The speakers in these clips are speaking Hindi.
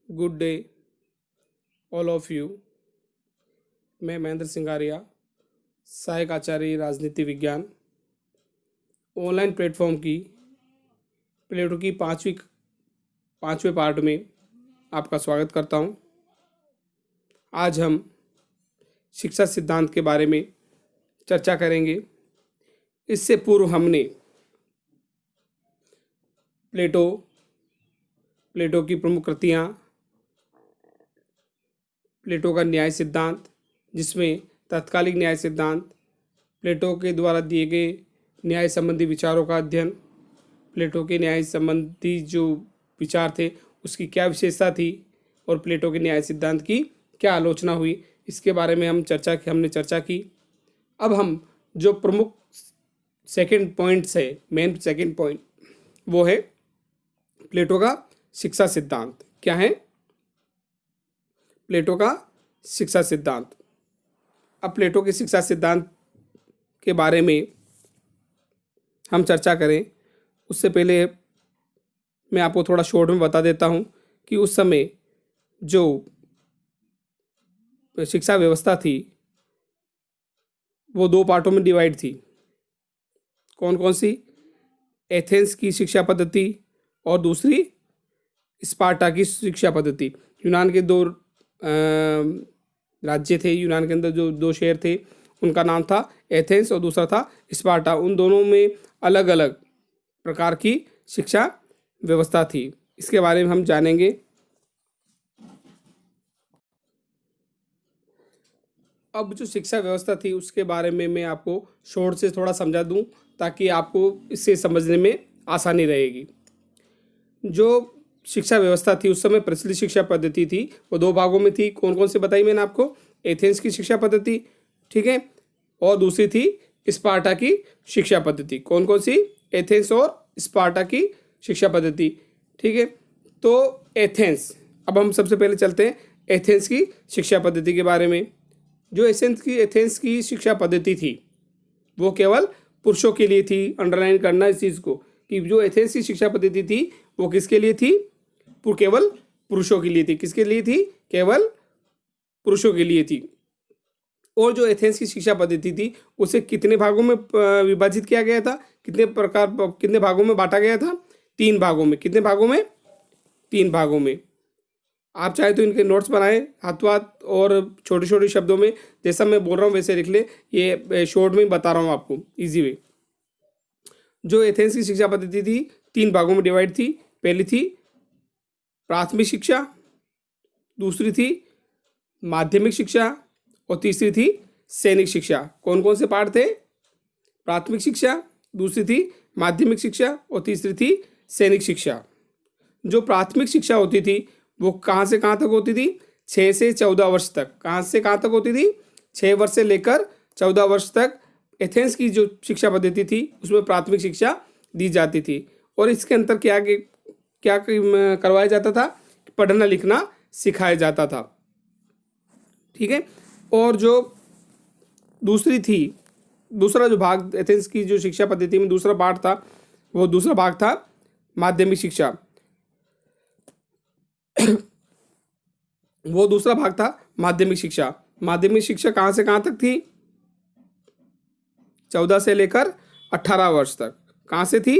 Good day all of you. मैं महेंद्र सिंगारिया, सहायक आचार्य राजनीति विज्ञान, ऑनलाइन प्लेटफॉर्म की प्लेटो की पाँचवें पार्ट में आपका स्वागत करता हूं। आज हम शिक्षा सिद्धांत के बारे में चर्चा करेंगे। इससे पूर्व हमने प्लेटो की प्रमुख कृतियाँ, प्लेटो का न्याय सिद्धांत, जिसमें तात्कालिक न्याय सिद्धांत, प्लेटो के द्वारा दिए गए न्याय संबंधी विचारों का अध्ययन, प्लेटो के न्याय संबंधी जो विचार थे उसकी क्या विशेषता थी और प्लेटो के न्याय सिद्धांत की क्या आलोचना हुई, इसके बारे में हमने चर्चा की। अब हम जो प्रमुख सेकंड पॉइंट्स है, मेन सेकंड पॉइंट, वो है प्लेटो का शिक्षा सिद्धांत। क्या है? प्लेटो का शिक्षा सिद्धांत। अब प्लेटो के शिक्षा सिद्धांत के बारे में हम चर्चा करें उससे पहले मैं आपको थोड़ा शॉर्ट में बता देता हूं कि उस समय जो शिक्षा व्यवस्था थी वो दो पार्टों में डिवाइड थी। कौन कौन सी? एथेंस की शिक्षा पद्धति और दूसरी स्पार्टा की शिक्षा पद्धति। यूनान के दो राज्य थे, यूनान के अंदर जो दो शहर थे उनका नाम था एथेंस और दूसरा था स्पार्टा। उन दोनों में अलग अलग प्रकार की शिक्षा व्यवस्था थी। इसके बारे में हम जानेंगे। अब जो शिक्षा व्यवस्था थी उसके बारे में मैं आपको शॉर्ट से थोड़ा समझा दूं ताकि आपको इसे समझने में आसानी रहेगी। जो शिक्षा व्यवस्था थी उस समय प्रचलित शिक्षा पद्धति थी वो दो भागों में थी। कौन कौन सी बताई मैंने आपको? एथेंस की शिक्षा पद्धति, ठीक है, और दूसरी थी स्पार्टा की शिक्षा पद्धति। कौन कौन सी? एथेंस और स्पार्टा की शिक्षा पद्धति, ठीक है। तो एथेंस, अब हम सबसे पहले चलते हैं एथेंस की शिक्षा पद्धति के बारे में। जो एथेंस की शिक्षा पद्धति थी वो केवल पुरुषों के लिए थी। अंडरलाइन करना इस चीज़ को कि जो एथेंस की शिक्षा पद्धति थी वो किसके लिए थी? केवल पुरुषों के लिए थी। किसके लिए थी? केवल पुरुषों के लिए थी। और जो एथेंस की शिक्षा पद्धति थी उसे कितने भागों में विभाजित किया गया था? कितने भागों में बांटा गया था? 3 भागों में। कितने भागों में? 3 भागों में। आप चाहे तो इनके नोट्स बनाएं हाथों हाथ और छोटे छोटे शब्दों में, जैसा मैं बोल रहा हूँ वैसे लिख ले। ये शॉर्ट में बता रहा हूँ आपको इजी वे। जो एथेंस की शिक्षा पद्धति थी 3 भागों में डिवाइड थी। पहली थी प्राथमिक शिक्षा, दूसरी थी माध्यमिक शिक्षा और तीसरी थी सैनिक शिक्षा। कौन कौन से पार्ट थे? प्राथमिक शिक्षा, दूसरी थी माध्यमिक शिक्षा और तीसरी थी सैनिक शिक्षा। जो प्राथमिक शिक्षा होती थी वो कहाँ से कहाँ तक होती थी? 6 से 14 वर्ष तक। कहाँ से कहाँ तक होती थी? 6 वर्ष से लेकर 14 वर्ष तक एथेंस की जो शिक्षा पद्धति थी उसमें प्राथमिक शिक्षा दी जाती थी। और इसके अंतर क्या करवाया जाता था? पढ़ना लिखना सिखाया जाता था, ठीक है। और जो दूसरा जो भाग एथेंस की जो शिक्षा पद्धति में दूसरा पार्ट था वो दूसरा भाग था माध्यमिक शिक्षा। वो दूसरा भाग था माध्यमिक शिक्षा। माध्यमिक शिक्षा कहाँ से कहाँ तक थी? 14 से लेकर 18 वर्ष तक। कहाँ से थी?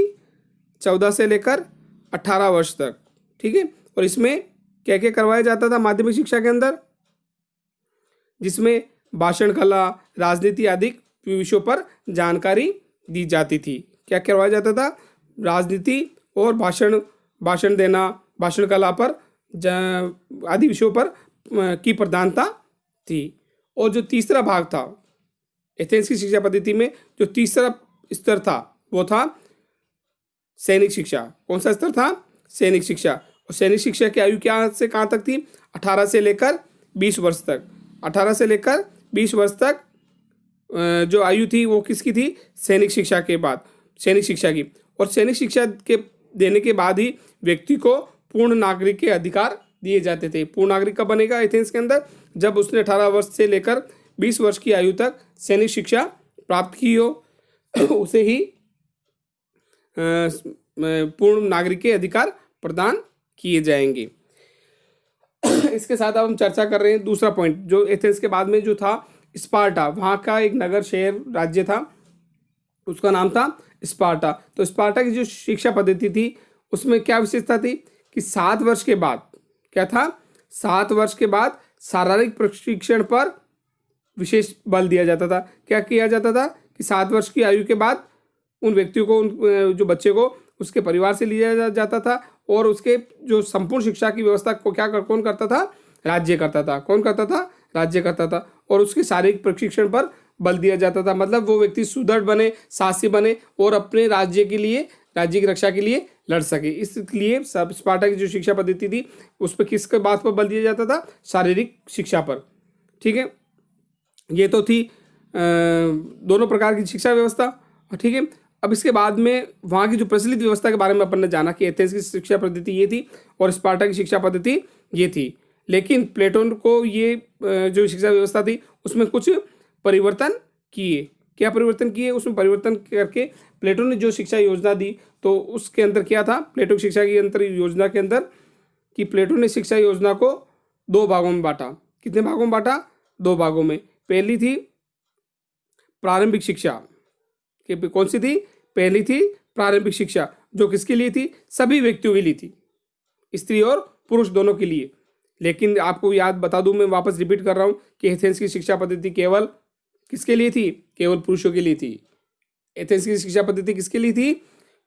14 से लेकर 18 वर्ष तक, ठीक है। और इसमें क्या क्या करवाया जाता था माध्यमिक शिक्षा के अंदर? जिसमें भाषण कला, राजनीति आदि विषयों पर जानकारी दी जाती थी। क्या करवाया जाता था? राजनीति और भाषण देना, भाषण कला पर आदि विषयों पर की प्रधानता थी। और जो तीसरा भाग था एथेंस की शिक्षा पद्धति में, जो तीसरा स्तर था वो था सैनिक शिक्षा। कौन सा स्तर था? सैनिक शिक्षा। और सैनिक शिक्षा की आयु क्या से कहाँ तक थी? 18 से लेकर 20 वर्ष तक। 18 से लेकर 20 वर्ष तक जो आयु थी वो किसकी थी? सैनिक शिक्षा के बाद, सैनिक शिक्षा की। और सैनिक शिक्षा के देने के बाद ही व्यक्ति को पूर्ण नागरिक के अधिकार दिए जाते थे। पूर्ण नागरिक कब बनेगा एथेंस के अंदर? जब उसने 18 वर्ष से लेकर 20 वर्ष की आयु तक सैनिक शिक्षा प्राप्त की हो, उसे ही पूर्ण नागरिक के अधिकार प्रदान किए जाएंगे। इसके साथ अब हम चर्चा कर रहे हैं दूसरा पॉइंट, जो एथेंस के बाद में जो था स्पार्टा, वहाँ का एक नगर शहर राज्य था, उसका नाम था स्पार्टा। तो स्पार्टा की जो शिक्षा पद्धति थी उसमें क्या विशेषता थी कि 7 वर्ष के बाद क्या था, 7 वर्ष के बाद शारीरिक प्रशिक्षण पर विशेष बल दिया जाता था। क्या किया जाता था कि 7 वर्ष की आयु के बाद उन व्यक्तियों को, उन जो बच्चे को उसके परिवार से लिया जाता था, और उसके जो संपूर्ण शिक्षा की व्यवस्था को कौन करता था, राज्य करता था। कौन करता था, राज्य करता था। और उसके शारीरिक प्रशिक्षण पर बल दिया जाता था, मतलब वो व्यक्ति सुदृढ़ बने, साहसी बने और अपने राज्य के लिए, राज्य की रक्षा के लिए लड़ सके। इसलिए सब स्पार्टा की जो शिक्षा पद्धति थी उस पर किसके बात पर बल दिया जाता था, शारीरिक शिक्षा पर। ठीक है, ये तो थी दोनों प्रकार की शिक्षा व्यवस्था। ठीक है, अब इसके बाद में वहाँ की जो प्रचलित व्यवस्था के बारे में अपन ने जाना कि एथेंस की शिक्षा पद्धति ये थी और स्पार्टा की शिक्षा पद्धति ये थी। लेकिन प्लेटो को ये जो शिक्षा व्यवस्था थी उसमें कुछ परिवर्तन किए। क्या परिवर्तन किए, उसमें परिवर्तन करके प्लेटो ने जो शिक्षा योजना दी तो उसके अंदर क्या था, प्लेटो की शिक्षा की अंतर योजना के अंदर कि प्लेटो ने शिक्षा योजना को 2 भागों में बांटा। कितने भागों में बांटा, 2 भागों में। पहली थी प्रारंभिक शिक्षा, कि कौन सी थी, पहली थी प्रारंभिक शिक्षा, जो किसके लिए थी, सभी व्यक्तियों के लिए थी, स्त्री और पुरुष दोनों के लिए। लेकिन आपको याद बता दूं, मैं वापस रिपीट कर रहा हूं कि एथेंस की शिक्षा पद्धति केवल किसके लिए थी, केवल पुरुषों के लिए थी। एथेंस की शिक्षा पद्धति किसके लिए थी,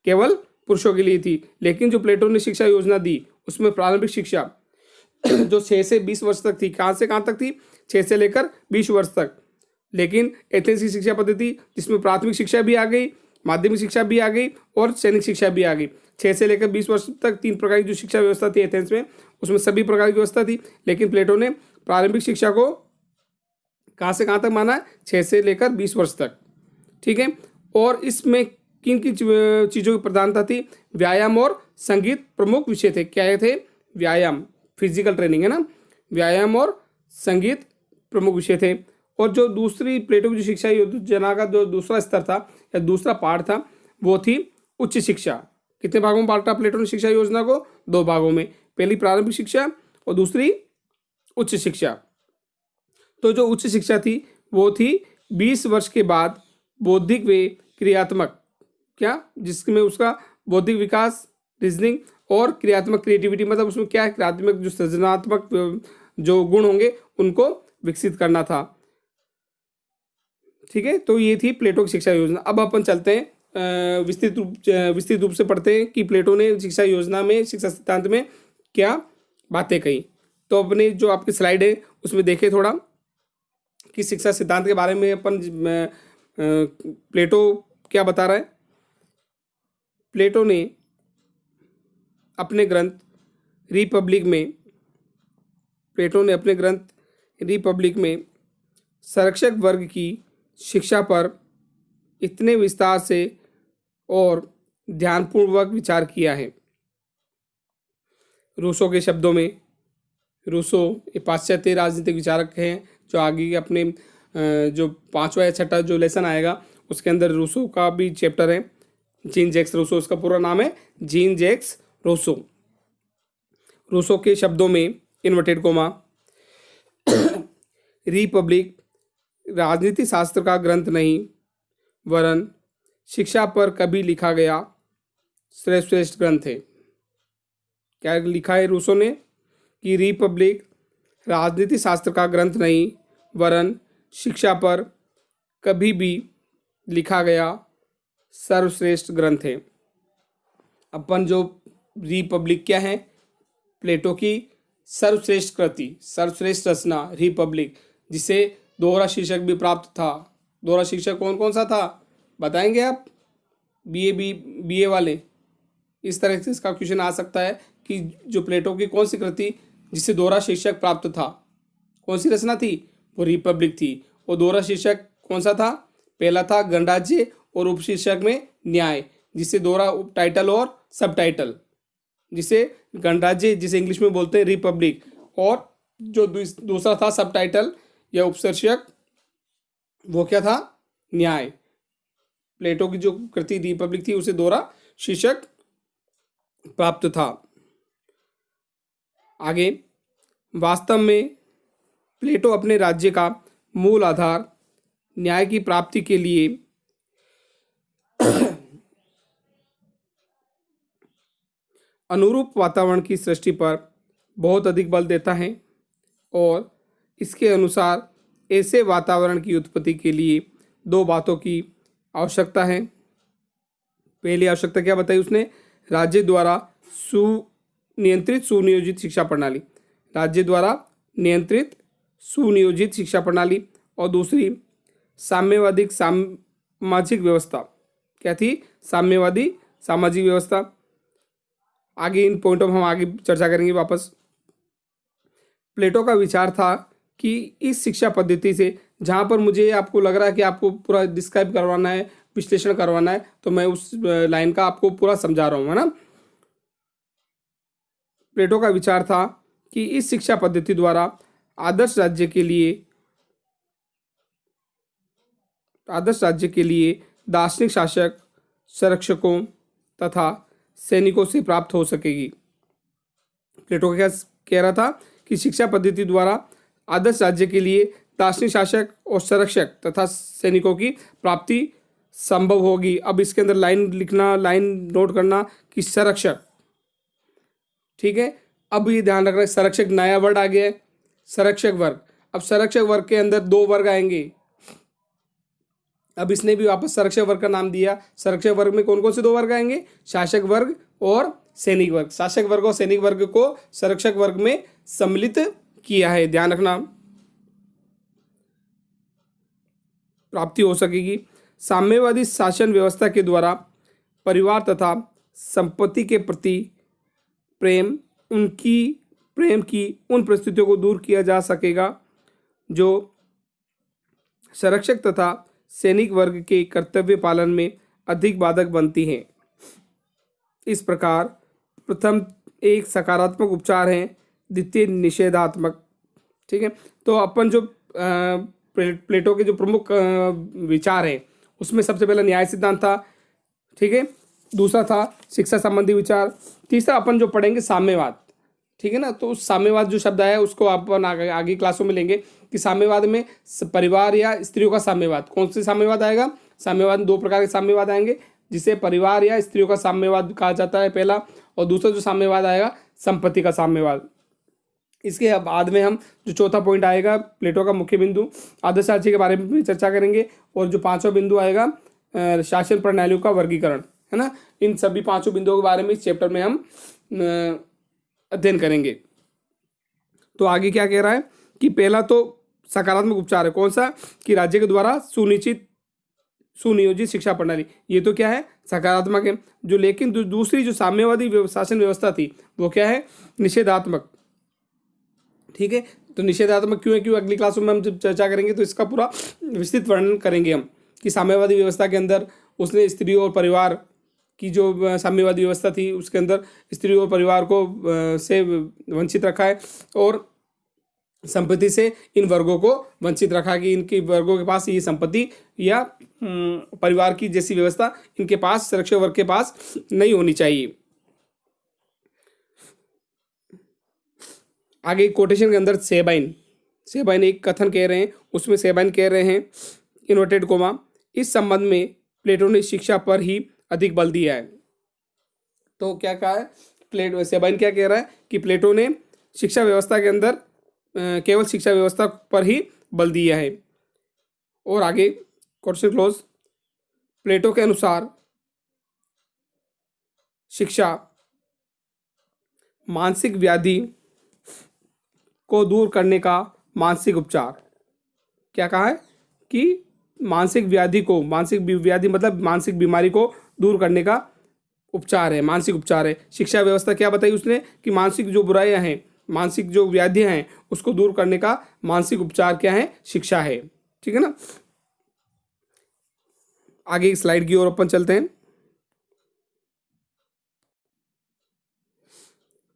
केवल पुरुषों के लिए थी। लेकिन जो प्लेटो ने शिक्षा योजना दी उसमें प्रारंभिक शिक्षा जो 6 से 20 वर्ष तक थी, कहाँ से कहाँ तक थी, 6 से लेकर 20 वर्ष तक। लेकिन एथेंस की शिक्षा पद्धति जिसमें प्राथमिक शिक्षा भी आ गई, माध्यमिक शिक्षा भी आ गई और सैनिक शिक्षा भी आ गई। 6 से लेकर 20 वर्ष तक 3 प्रकार की जो शिक्षा व्यवस्था थी एथेंस में, उसमें सभी प्रकार की व्यवस्था थी। लेकिन प्लेटो ने प्रारंभिक शिक्षा को कहाँ से कहाँ तक माना है, 6 से लेकर 20 वर्ष तक। ठीक है, और इसमें किन किन चीज़ों की प्रधानता थी, व्यायाम और संगीत प्रमुख विषय थे। क्या थे, व्यायाम, फिजिकल ट्रेनिंग है ना, व्यायाम और संगीत प्रमुख विषय थे। और जो दूसरी प्लेटो की जो शिक्षा योजना का जो दूसरा स्तर था या दूसरा पार्ट था वो थी उच्च शिक्षा। कितने भागों में बांटा प्लेटो ने शिक्षा योजना को, 2 भागों में, पहली प्रारंभिक शिक्षा और दूसरी उच्च शिक्षा। तो जो उच्च शिक्षा थी वो थी 20 वर्ष के बाद बौद्धिक व क्रियात्मक, क्या, जिसमें उसका बौद्धिक विकास, रीजनिंग और क्रियात्मक, क्रिएटिविटी, मतलब उसमें क्या है, क्रियात्मक जो सृजनात्मक जो गुण होंगे उनको विकसित करना था। ठीक है, तो ये थी प्लेटो की शिक्षा योजना। अब अपन चलते हैं विस्तृत रूप से पढ़ते हैं कि प्लेटो ने शिक्षा योजना में, शिक्षा सिद्धांत में क्या बातें कही। तो अपने जो आपकी स्लाइड है उसमें देखें थोड़ा कि शिक्षा सिद्धांत के बारे में अपन प्लेटो क्या बता रहा है। प्लेटो ने अपने ग्रंथ रिपब्लिक में संरक्षक वर्ग की शिक्षा पर इतने विस्तार से और ध्यानपूर्वक विचार किया है। रूसो के शब्दों में, रूसो ये पाश्चात्य राजनीतिक विचारक हैं जो आगे अपने जो 5वां या 6वां जो लेसन आएगा उसके अंदर रूसो का भी चैप्टर है। जीन जैक्स रूसो, उसका पूरा नाम है जीन जैक्स रूसो। रूसो के शब्दों में, इन्वर्टेड कोमा, रिपब्लिक राजनीति शास्त्र का ग्रंथ नहीं वरन शिक्षा पर कभी लिखा गया श्रेष्ठ ग्रंथ है। क्या लिखा है रूसो ने कि रिपब्लिक राजनीति शास्त्र का ग्रंथ नहीं वरन शिक्षा पर कभी भी लिखा गया सर्वश्रेष्ठ ग्रंथ है। अपन जो रिपब्लिक क्या है, प्लेटो की सर्वश्रेष्ठ कृति, सर्वश्रेष्ठ रचना रिपब्लिक, जिसे दोहरा शीर्षक भी प्राप्त था। दोहरा शीर्षक कौन कौन सा था बताएंगे आप, बीए वाले। इस तरह से इसका क्वेश्चन आ सकता है कि जो प्लेटो की कौन सी कृति जिसे दोहरा शीर्षक प्राप्त था, कौन सी रचना थी, वो रिपब्लिक थी। वो दोहरा शीर्षक कौन सा था, पहला था गणराज्य और उपशीर्षक में न्याय, जिसे दोहरा टाइटल और सब टाइटल, जिसे गणराज्य जिसे इंग्लिश में बोलते हैं रिपब्लिक, और जो दूसरा था सब टाइटल या उपशीर्षक वो क्या था, न्याय। प्लेटो की जो कृति रिपब्लिक थी उसे दोहरा शीर्षक प्राप्त था। आगे वास्तव में प्लेटो अपने राज्य का मूल आधार न्याय की प्राप्ति के लिए अनुरूप वातावरण की सृष्टि पर बहुत अधिक बल देता है और इसके अनुसार ऐसे वातावरण की उत्पत्ति के लिए दो बातों की आवश्यकता है। पहली आवश्यकता क्या बताई उसने? राज्य द्वारा सुनियंत्रित सुनियोजित शिक्षा प्रणाली, राज्य द्वारा नियंत्रित सुनियोजित शिक्षा प्रणाली। और दूसरी साम्यवादी सामाजिक व्यवस्था। क्या थी? साम्यवादी सामाजिक व्यवस्था। आगे इन पॉइंटों में हम आगे चर्चा करेंगे वापस। प्लेटो का विचार था कि इस शिक्षा पद्धति से, जहाँ पर मुझे आपको लग रहा है कि आपको पूरा डिस्क्राइब करवाना है, विश्लेषण करवाना है, तो मैं उस लाइन का आपको पूरा समझा रहा हूँ, है ना। प्लेटो का विचार था कि इस शिक्षा पद्धति द्वारा आदर्श राज्य के लिए दार्शनिक शासक, संरक्षकों तथा सैनिकों से प्राप्त हो सकेगी। प्लेटो क्या कह रहा था कि शिक्षा पद्धति द्वारा आदर्श राज्य के लिए दार्शनिक शासक और संरक्षक तथा सैनिकों की प्राप्ति संभव होगी। अब इसके अंदर लाइन लिखना, लाइन नोट करना कि संरक्षक, ठीक है। अब ये ध्यान रखना है, संरक्षक नया वर्ड आ गया है, संरक्षक वर्ग। अब संरक्षक वर्ग के अंदर दो वर्ग आएंगे। अब इसने भी वापस संरक्षक वर्ग का नाम दिया। संरक्षक वर्ग में कौन कौन से दो वर्ग आएंगे? शासक वर्ग और सैनिक वर्ग। शासक वर्ग और सैनिक वर्ग को संरक्षक वर्ग में सम्मिलित किया है, ध्यान रखना। प्राप्ति हो सकेगी। साम्यवादी शासन व्यवस्था के द्वारा परिवार तथा संपत्ति के प्रति प्रेम की उन परिस्थितियों को दूर किया जा सकेगा जो संरक्षक तथा सैनिक वर्ग के कर्तव्य पालन में अधिक बाधक बनती हैं। इस प्रकार प्रथम एक सकारात्मक उपचार है, द्वितीय निषेधात्मक। ठीक है, तो अपन जो प्लेटो के जो प्रमुख विचार हैं उसमें सबसे पहला न्याय सिद्धांत था, ठीक है। दूसरा था शिक्षा संबंधी विचार। तीसरा अपन जो पढ़ेंगे साम्यवाद, ठीक है ना। तो उस साम्यवाद जो शब्द आया उसको अपन आगे क्लासों में लेंगे कि साम्यवाद में परिवार या स्त्रियों का साम्यवाद। कौन से साम्यवाद आएगा? साम्यवाद दो प्रकार के साम्यवाद आएंगे, जिसे परिवार या स्त्रियों का साम्यवाद कहा जाता है पहला, और दूसरा जो साम्यवाद आएगा संपत्ति का साम्यवाद। इसके बाद में हम जो चौथा पॉइंट आएगा प्लेटो का मुख्य बिंदु आदर्श राज्य के बारे में चर्चा करेंगे, और जो पांचवा बिंदु आएगा शासन प्रणालियों का वर्गीकरण, है ना। इन सभी पांचों बिंदुओं के बारे में इस चैप्टर में हम अध्ययन करेंगे। तो आगे क्या कह रहा है कि पहला तो सकारात्मक उपचार है, कौन सा? कि राज्य के द्वारा सुनियोजित शिक्षा प्रणाली, ये तो क्या है? सकारात्मक है। जो लेकिन दूसरी जो साम्यवादी शासन व्यवस्था थी वो क्या है? निषेधात्मक। ठीक है, तो निषेधात्मक क्यों है, क्यों अगली क्लासों में हम जब चर्चा करेंगे तो इसका पूरा विस्तृत वर्णन करेंगे हम कि साम्यवादी व्यवस्था के अंदर उसने स्त्रियों और परिवार की, जो साम्यवादी व्यवस्था थी उसके अंदर स्त्रियों और परिवार को से वंचित रखा है, और संपत्ति से इन वर्गों को वंचित रखा कि इनके वर्गों के पास ये संपत्ति या परिवार की जैसी व्यवस्था इनके पास, संरक्षक वर्ग के पास नहीं होनी चाहिए। आगे कोटेशन के अंदर सेबाइन एक कथन कह रहे हैं, उसमें सेबाइन कह रहे हैं इन्वर्टेड कोमा, इस संबंध में प्लेटो ने शिक्षा पर ही अधिक बल दिया है। तो क्या कहा है सेबाइन? क्या कह रहा है कि प्लेटो ने शिक्षा व्यवस्था के अंदर केवल शिक्षा व्यवस्था पर ही बल दिया है। और आगे क्वेश्चन क्लोज। प्लेटो के अनुसार शिक्षा मानसिक व्याधि को दूर करने का मानसिक उपचार। क्या कहा है कि मानसिक व्याधि मतलब मानसिक बीमारी को दूर करने का उपचार है, मानसिक उपचार है। शिक्षा व्यवस्था क्या बताई उसने कि मानसिक जो बुराइयां हैं, मानसिक जो व्याधियां हैं उसको दूर करने का मानसिक उपचार क्या है? शिक्षा है। ठीक है ना। आगे स्लाइड की ओर अपन चलते हैं।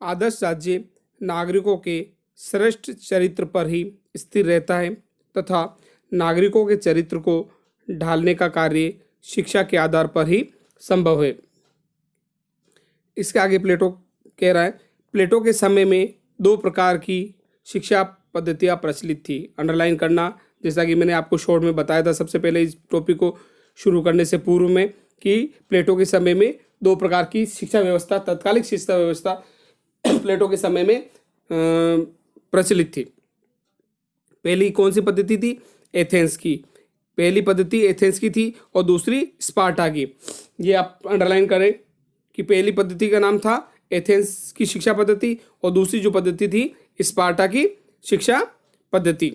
आदर्श राज्य नागरिकों के श्रेष्ठ चरित्र पर ही स्थिर रहता है तथा नागरिकों के चरित्र को ढालने का कार्य शिक्षा के आधार पर ही संभव है। इसके आगे प्लेटो कह रहा है, प्लेटो के समय में दो प्रकार की शिक्षा पद्धतियाँ प्रचलित थी। अंडरलाइन करना, जैसा कि मैंने आपको शॉर्ट में बताया था सबसे पहले इस टॉपिक को शुरू करने से पूर्व में, कि प्लेटो के समय में दो प्रकार की शिक्षा व्यवस्था, तत्कालिक शिक्षा व्यवस्था प्लेटो के समय में प्रचलित थी। पहली कौन सी पद्धति थी? एथेंस की। पहली पद्धति एथेंस की थी और दूसरी स्पार्टा की। ये आप अंडरलाइन करें कि पहली पद्धति का नाम था एथेंस की शिक्षा पद्धति और दूसरी जो पद्धति थी स्पार्टा की शिक्षा पद्धति।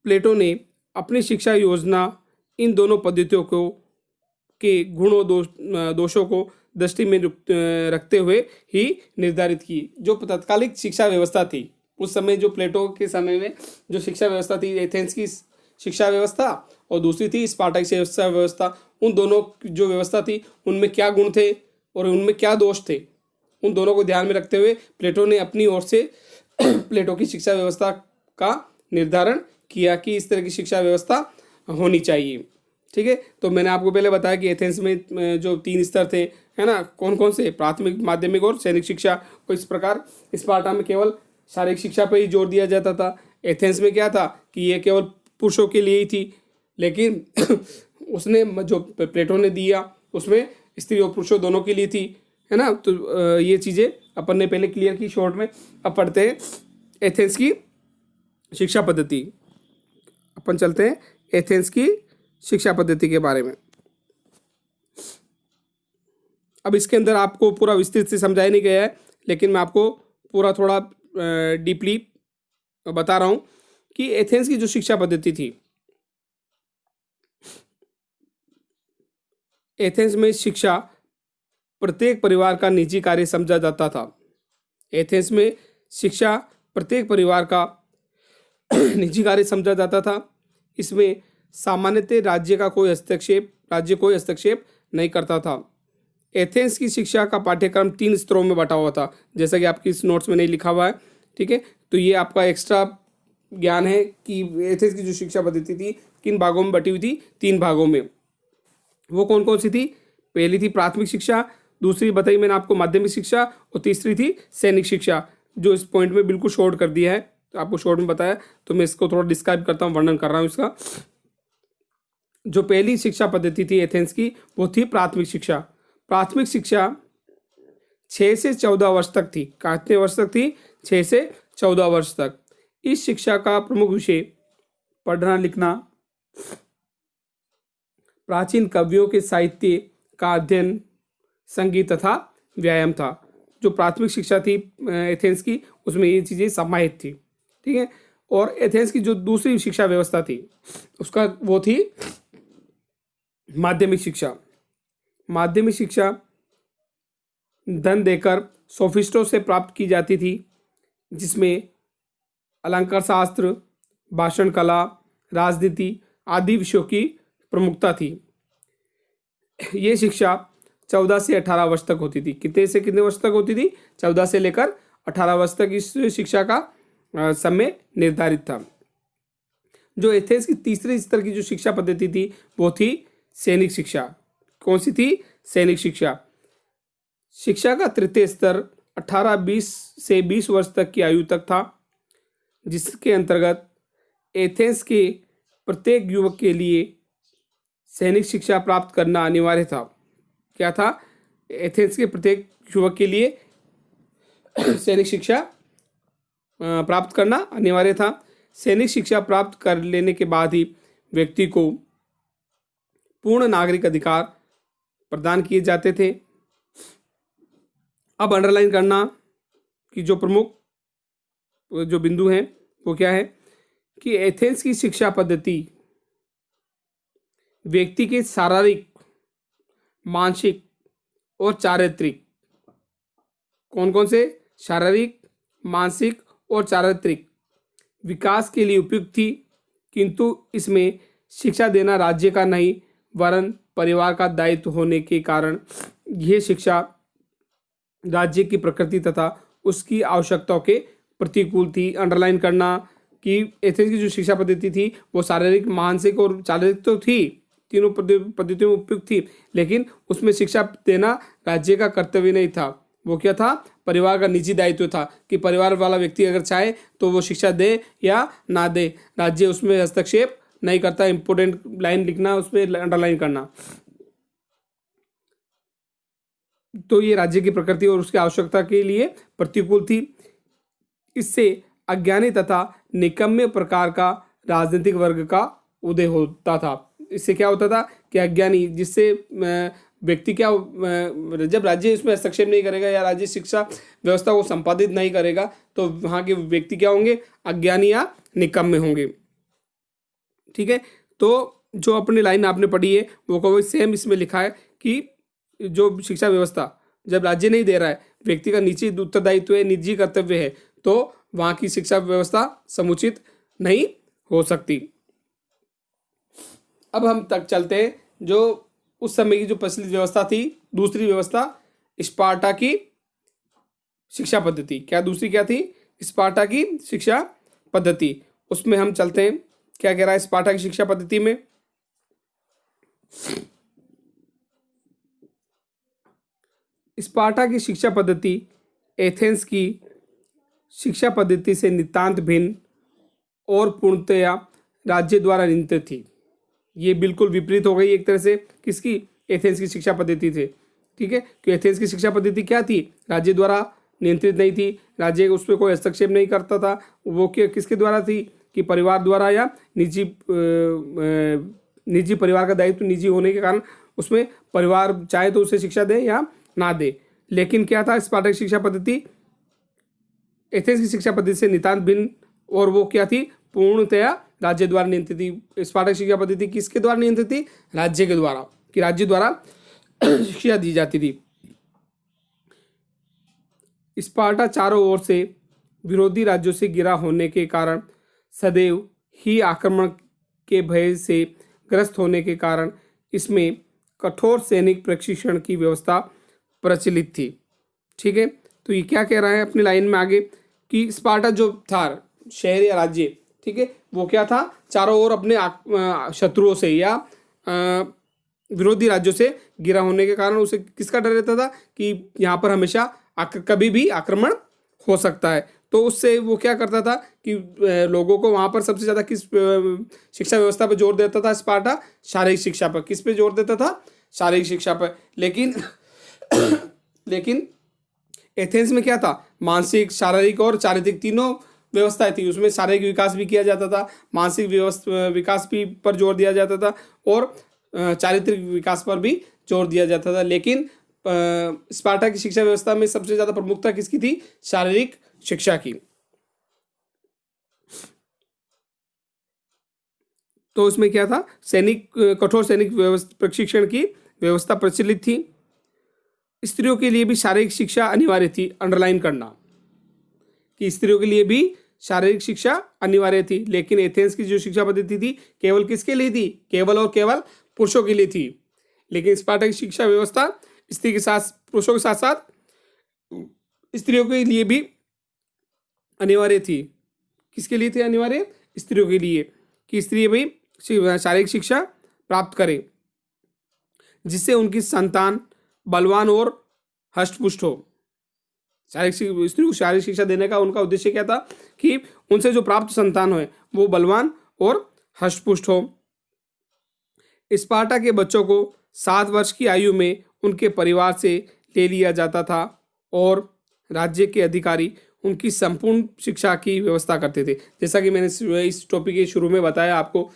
प्लेटो ने अपनी शिक्षा योजना इन दोनों पद्धतियों को के गुणों दोषों को दृष्टि में रखते हुए ही निर्धारित की। जो तत्कालिक शिक्षा व्यवस्था थी उस समय, जो प्लेटो के समय में जो शिक्षा व्यवस्था थी, एथेंस की शिक्षा व्यवस्था और दूसरी थी स्पार्टा की शिक्षा व्यवस्था, उन दोनों जो व्यवस्था थी उनमें क्या गुण थे और उनमें क्या दोष थे, उन दोनों को ध्यान में रखते हुए प्लेटो ने अपनी ओर से प्लेटो की शिक्षा व्यवस्था का निर्धारण किया कि इस तरह की शिक्षा व्यवस्था होनी चाहिए। ठीक है, तो मैंने आपको पहले बताया कि एथेंस में जो 3 स्तर थे, है ना, कौन कौन से? प्राथमिक, माध्यमिक और सैनिक शिक्षा। और इस प्रकार स्पार्टा में केवल शारीरिक शिक्षा पर ही जोर दिया जाता था। एथेंस में क्या था कि ये केवल पुरुषों के लिए ही थी, लेकिन उसने जो प्लेटो ने दिया उसमें स्त्री और पुरुषों दोनों के लिए थी, है ना। तो ये चीज़ें अपन ने पहले क्लियर की शॉर्ट में। अब पढ़ते हैं एथेंस की शिक्षा पद्धति। अपन चलते हैं एथेंस की शिक्षा पद्धति के बारे में। अब इसके अंदर आपको पूरा विस्तृत से समझाया नहीं गया है, लेकिन मैं आपको पूरा थोड़ा डीपली बता रहा हूँ कि एथेंस की जो शिक्षा पद्धति थी, एथेंस में शिक्षा प्रत्येक परिवार का निजी कार्य समझा जाता था। एथेंस में शिक्षा प्रत्येक परिवार का निजी कार्य समझा जाता था। इसमें सामान्यतः राज्य कोई हस्तक्षेप नहीं करता था। एथेंस की शिक्षा का पाठ्यक्रम 3 स्तरों में बटा हुआ था, जैसा कि आपकी इस नोट्स में नहीं लिखा हुआ है। ठीक है, तो ये आपका एक्स्ट्रा ज्ञान है कि एथेंस की जो शिक्षा पद्धति थी किन भागों में बटी हुई थी? 3 भागों में। वो कौन कौन सी थी? पहली थी प्राथमिक शिक्षा, दूसरी बताई मैंने आपको माध्यमिक शिक्षा और तीसरी थी सैनिक शिक्षा, जो इस पॉइंट में बिल्कुल शॉर्ट कर दिया है, तो आपको शॉर्ट में बताया, तो मैं इसको थोड़ा डिस्क्राइब करता हूँ, वर्णन कर रहा हूँ इसका। जो पहली शिक्षा पद्धति थी एथेंस की, वो थी प्राथमिक शिक्षा। प्राथमिक शिक्षा 6 से 14 वर्ष तक थी। कितने वर्ष तक थी? 6 से 14 वर्ष तक। इस शिक्षा का प्रमुख विषय पढ़ना लिखना, प्राचीन कवियों के साहित्य का अध्ययन, संगीत तथा व्यायाम था। जो प्राथमिक शिक्षा थी एथेंस की, उसमें ये चीज़ें समाहित थी। ठीक है, और एथेंस की जो दूसरी शिक्षा व्यवस्था थी उसका वो थी माध्यमिक शिक्षा। माध्यमिक शिक्षा धन देकर सोफिस्टों से प्राप्त की जाती थी, जिसमें अलंकार शास्त्र, भाषण कला, राजनीति आदि विषयों की प्रमुखता थी। ये शिक्षा 14 से 18 वर्ष तक होती थी। कितने से कितने वर्ष तक होती थी? 14 से लेकर 18 वर्ष तक इस शिक्षा का समय निर्धारित था। जो एथेंस की तीसरे स्तर की जो शिक्षा पद्धति थी वो थी सैनिक शिक्षा। कौन सी थी? सैनिक शिक्षा। शिक्षा का तृतीय स्तर 18-20 से 20 वर्ष तक की आयु तक था, जिसके अंतर्गत एथेंस के प्रत्येक युवक के लिए सैनिक शिक्षा प्राप्त करना अनिवार्य था। क्या था? एथेंस के प्रत्येक युवक के लिए सैनिक शिक्षा प्राप्त करना अनिवार्य था। सैनिक शिक्षा प्राप्त कर लेने के बाद ही व्यक्ति को पूर्ण नागरिक अधिकार प्रदान किए जाते थे। अब अंडरलाइन करना कि जो प्रमुख जो बिंदु हैं वो क्या है कि एथेंस की शिक्षा पद्धति व्यक्ति के शारीरिक, मानसिक और चारित्रिक, कौन कौन से? शारीरिक, मानसिक और चारित्रिक विकास के लिए उपयुक्त थी, किंतु इसमें शिक्षा देना राज्य का नहीं वरन परिवार का दायित्व होने के कारण यह शिक्षा राज्य की प्रकृति तथा उसकी आवश्यकताओं के प्रतिकूल थी। अंडरलाइन करना कि एथेंस की जो शिक्षा पद्धति थी वो शारीरिक, मानसिक और चारित्रिक तो थी, तीनों पद्धतियों में उपयुक्त थी, लेकिन उसमें शिक्षा देना राज्य का कर्तव्य नहीं था, वो क्या था, परिवार का निजी दायित्व था कि परिवार वाला व्यक्ति अगर चाहे तो वो शिक्षा दे या ना दे, राज्य उसमें हस्तक्षेप नहीं करता। इंपॉर्टेंट लाइन लिखना, उसमें अंडरलाइन करना। तो ये राज्य की प्रकृति और उसकी आवश्यकता के लिए प्रतिकूल थी। इससे अज्ञानी तथा निकम्मे प्रकार का राजनीतिक वर्ग का उदय होता था। इससे क्या होता था कि अज्ञानी, जिससे व्यक्ति क्या, जब राज्य इसमें हस्तक्षेप नहीं करेगा या राज्य शिक्षा व्यवस्था को संपादित नहीं करेगा तो वहाँ के व्यक्ति क्या होंगे, अज्ञानी या निकम्मे होंगे। ठीक है, तो जो अपनी लाइन आपने पढ़ी है वो को सेम इसमें लिखा है कि जो शिक्षा व्यवस्था जब राज्य नहीं दे रहा है, व्यक्ति का निजी उत्तरदायित्व है, निजी कर्तव्य है, तो वहाँ की शिक्षा व्यवस्था समुचित नहीं हो सकती। अब हम तक चलते हैं जो उस समय की जो प्रचलित व्यवस्था थी, दूसरी व्यवस्था स्पार्टा की शिक्षा पद्धति। क्या दूसरी क्या थी, स्पार्टा की शिक्षा पद्धति। उसमें हम चलते हैं, क्या कह रहा है स्पार्टा की शिक्षा पद्धति में। स्पार्टा की शिक्षा पद्धति एथेंस की शिक्षा पद्धति से नितांत भिन्न और पूर्णतया राज्य द्वारा नियंत्रित थी। ये बिल्कुल विपरीत हो गई एक तरह से, किसकी, एथेंस की शिक्षा पद्धति थे। ठीक है, कि एथेंस की शिक्षा पद्धति क्या थी, राज्य द्वारा नियंत्रित नहीं थी, राज्य उस पर कोई हस्तक्षेप नहीं करता था। वो किसके द्वारा थी कि परिवार द्वारा या निजी परिवार का दायित्व निजी होने के कारण उसमें परिवार चाहे तो उसे शिक्षा दे या ना दे। लेकिन क्या था, स्पार्टा की शिक्षा पद्धति एथेंस की शिक्षा पद्धति से नितांत भिन्न और वो क्या थी, पूर्णतया राज्य द्वारा नियंत्रित थी। स्पार्टा की शिक्षा पद्धति किसके द्वारा नियंत्रित थी, राज्य के द्वारा, कि राज्य द्वारा शिक्षा दी जाती थी। स्पार्टा चारों ओर से विरोधी राज्यों से घिरा होने के कारण सदैव ही आक्रमण के भय से ग्रस्त होने के कारण इसमें कठोर सैनिक प्रशिक्षण की व्यवस्था प्रचलित थी। ठीक है, तो ये क्या कह रहा है अपनी लाइन में आगे कि स्पार्टा जो था शहर या राज्य, ठीक है, वो क्या था, चारों ओर अपने शत्रुओं से या विरोधी राज्यों से घिरा होने के कारण उसे किसका डर रहता था कि यहाँ पर हमेशा कभी भी आक्रमण हो सकता है। तो उससे वो क्या करता था कि लोगों को वहाँ पर सबसे ज़्यादा किस शिक्षा व्यवस्था पर जोर देता था स्पार्टा, शारीरिक शिक्षा पर। किस पे जोर देता था, शारीरिक शिक्षा पर। लेकिन एथेंस में क्या था, मानसिक, शारीरिक और चारित्रिक तीनों व्यवस्थाएं थी। उसमें शारीरिक विकास भी किया जाता था, मानसिक विकास भी पर जोर दिया जाता था और चारित्रिक विकास पर भी जोर दिया जाता था। लेकिन स्पार्टा की शिक्षा व्यवस्था में सबसे ज़्यादा प्रमुखता किसकी थी, शारीरिक शिक्षा की। तो उसमें क्या था, कठोर सैनिक प्रशिक्षण की व्यवस्था प्रचलित थी। स्त्रियों के लिए भी शारीरिक शिक्षा अनिवार्य थी। अंडरलाइन करना कि स्त्रियों के लिए भी शारीरिक शिक्षा अनिवार्य थी। लेकिन एथेंस की जो शिक्षा पद्धति थी केवल किसके लिए थी, केवल और केवल पुरुषों के लिए थी। लेकिन स्पार्टा की शिक्षा व्यवस्था स्त्री के साथ, पुरुषों के साथ साथ स्त्रियों के लिए भी अनिवार्य थी। किसके लिए थी अनिवार्य, स्त्रियों के लिए, कि स्त्री भी शारीरिक शिक्षा प्राप्त करे जिससे उनकी संतान बलवान और हष्टपुष्ट हो। स्त्री को शारीरिक शिक्षा देने का उनका उद्देश्य क्या था कि उनसे जो प्राप्त संतान हो वो बलवान और हष्टपुष्ट हो। स्पार्टा के बच्चों को 7 वर्ष की आयु में उनके परिवार से ले लिया जाता था और राज्य के अधिकारी उनकी संपूर्ण शिक्षा की व्यवस्था करते थे। जैसा कि मैंने इस टॉपिक के शुरू में बताया आपको,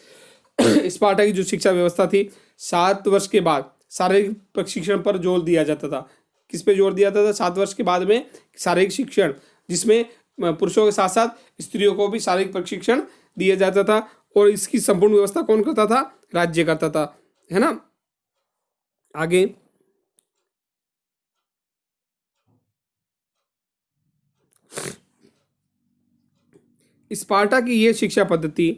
स्पार्टा की जो शिक्षा व्यवस्था थी 7 वर्ष के बाद शारीरिक प्रशिक्षण पर जोर दिया जाता था। किस पे जोर दिया जाता था, 7 वर्ष के बाद में शारीरिक शिक्षण, जिसमें पुरुषों के साथ साथ स्त्रियों को भी शारीरिक प्रशिक्षण दिया जाता था। और इसकी संपूर्ण व्यवस्था कौन करता था, राज्य करता था, है ना। आगे स्पार्टा की यह शिक्षा पद्धति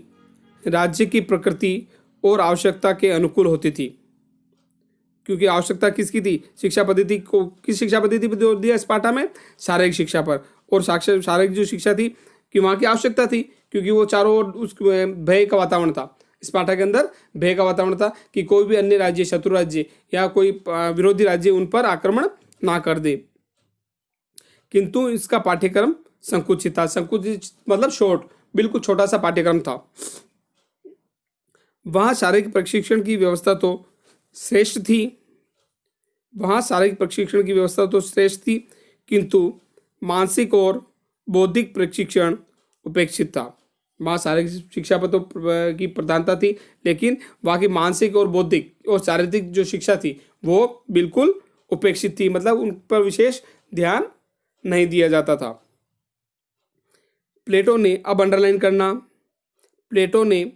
राज्य की प्रकृति और आवश्यकता के अनुकूल होती थी। क्योंकि आवश्यकता किसकी थी, शिक्षा पद्धति को, किस शिक्षा पद्धति पर जोर दिया स्पार्टा में, शारीरिक शिक्षा पर। और शारीरिक जो शिक्षा थी कि वहाँ की आवश्यकता थी, क्योंकि वो चारों ओर उस भय का वातावरण था। स्पार्टा के अंदर भय का वातावरण था कि कोई भी अन्य राज्य, शत्रु राज्य या कोई विरोधी राज्य उन पर आक्रमण ना कर दे। किंतु इसका पाठ्यक्रम संकुचित था। संकुचित मतलब शॉर्ट, बिल्कुल छोटा सा पाठ्यक्रम था। वहाँ शारीरिक प्रशिक्षण की व्यवस्था तो श्रेष्ठ थी, किंतु मानसिक और बौद्धिक प्रशिक्षण उपेक्षित था। वहाँ शारीरिक शिक्षा पर तो की प्रधानता थी, लेकिन वहाँ की मानसिक और बौद्धिक और शारीरिक जो शिक्षा थी वो बिल्कुल उपेक्षित थी, मतलब उन पर विशेष ध्यान नहीं दिया जाता था। प्लेटो ने, अब अंडरलाइन करना, प्लेटो ने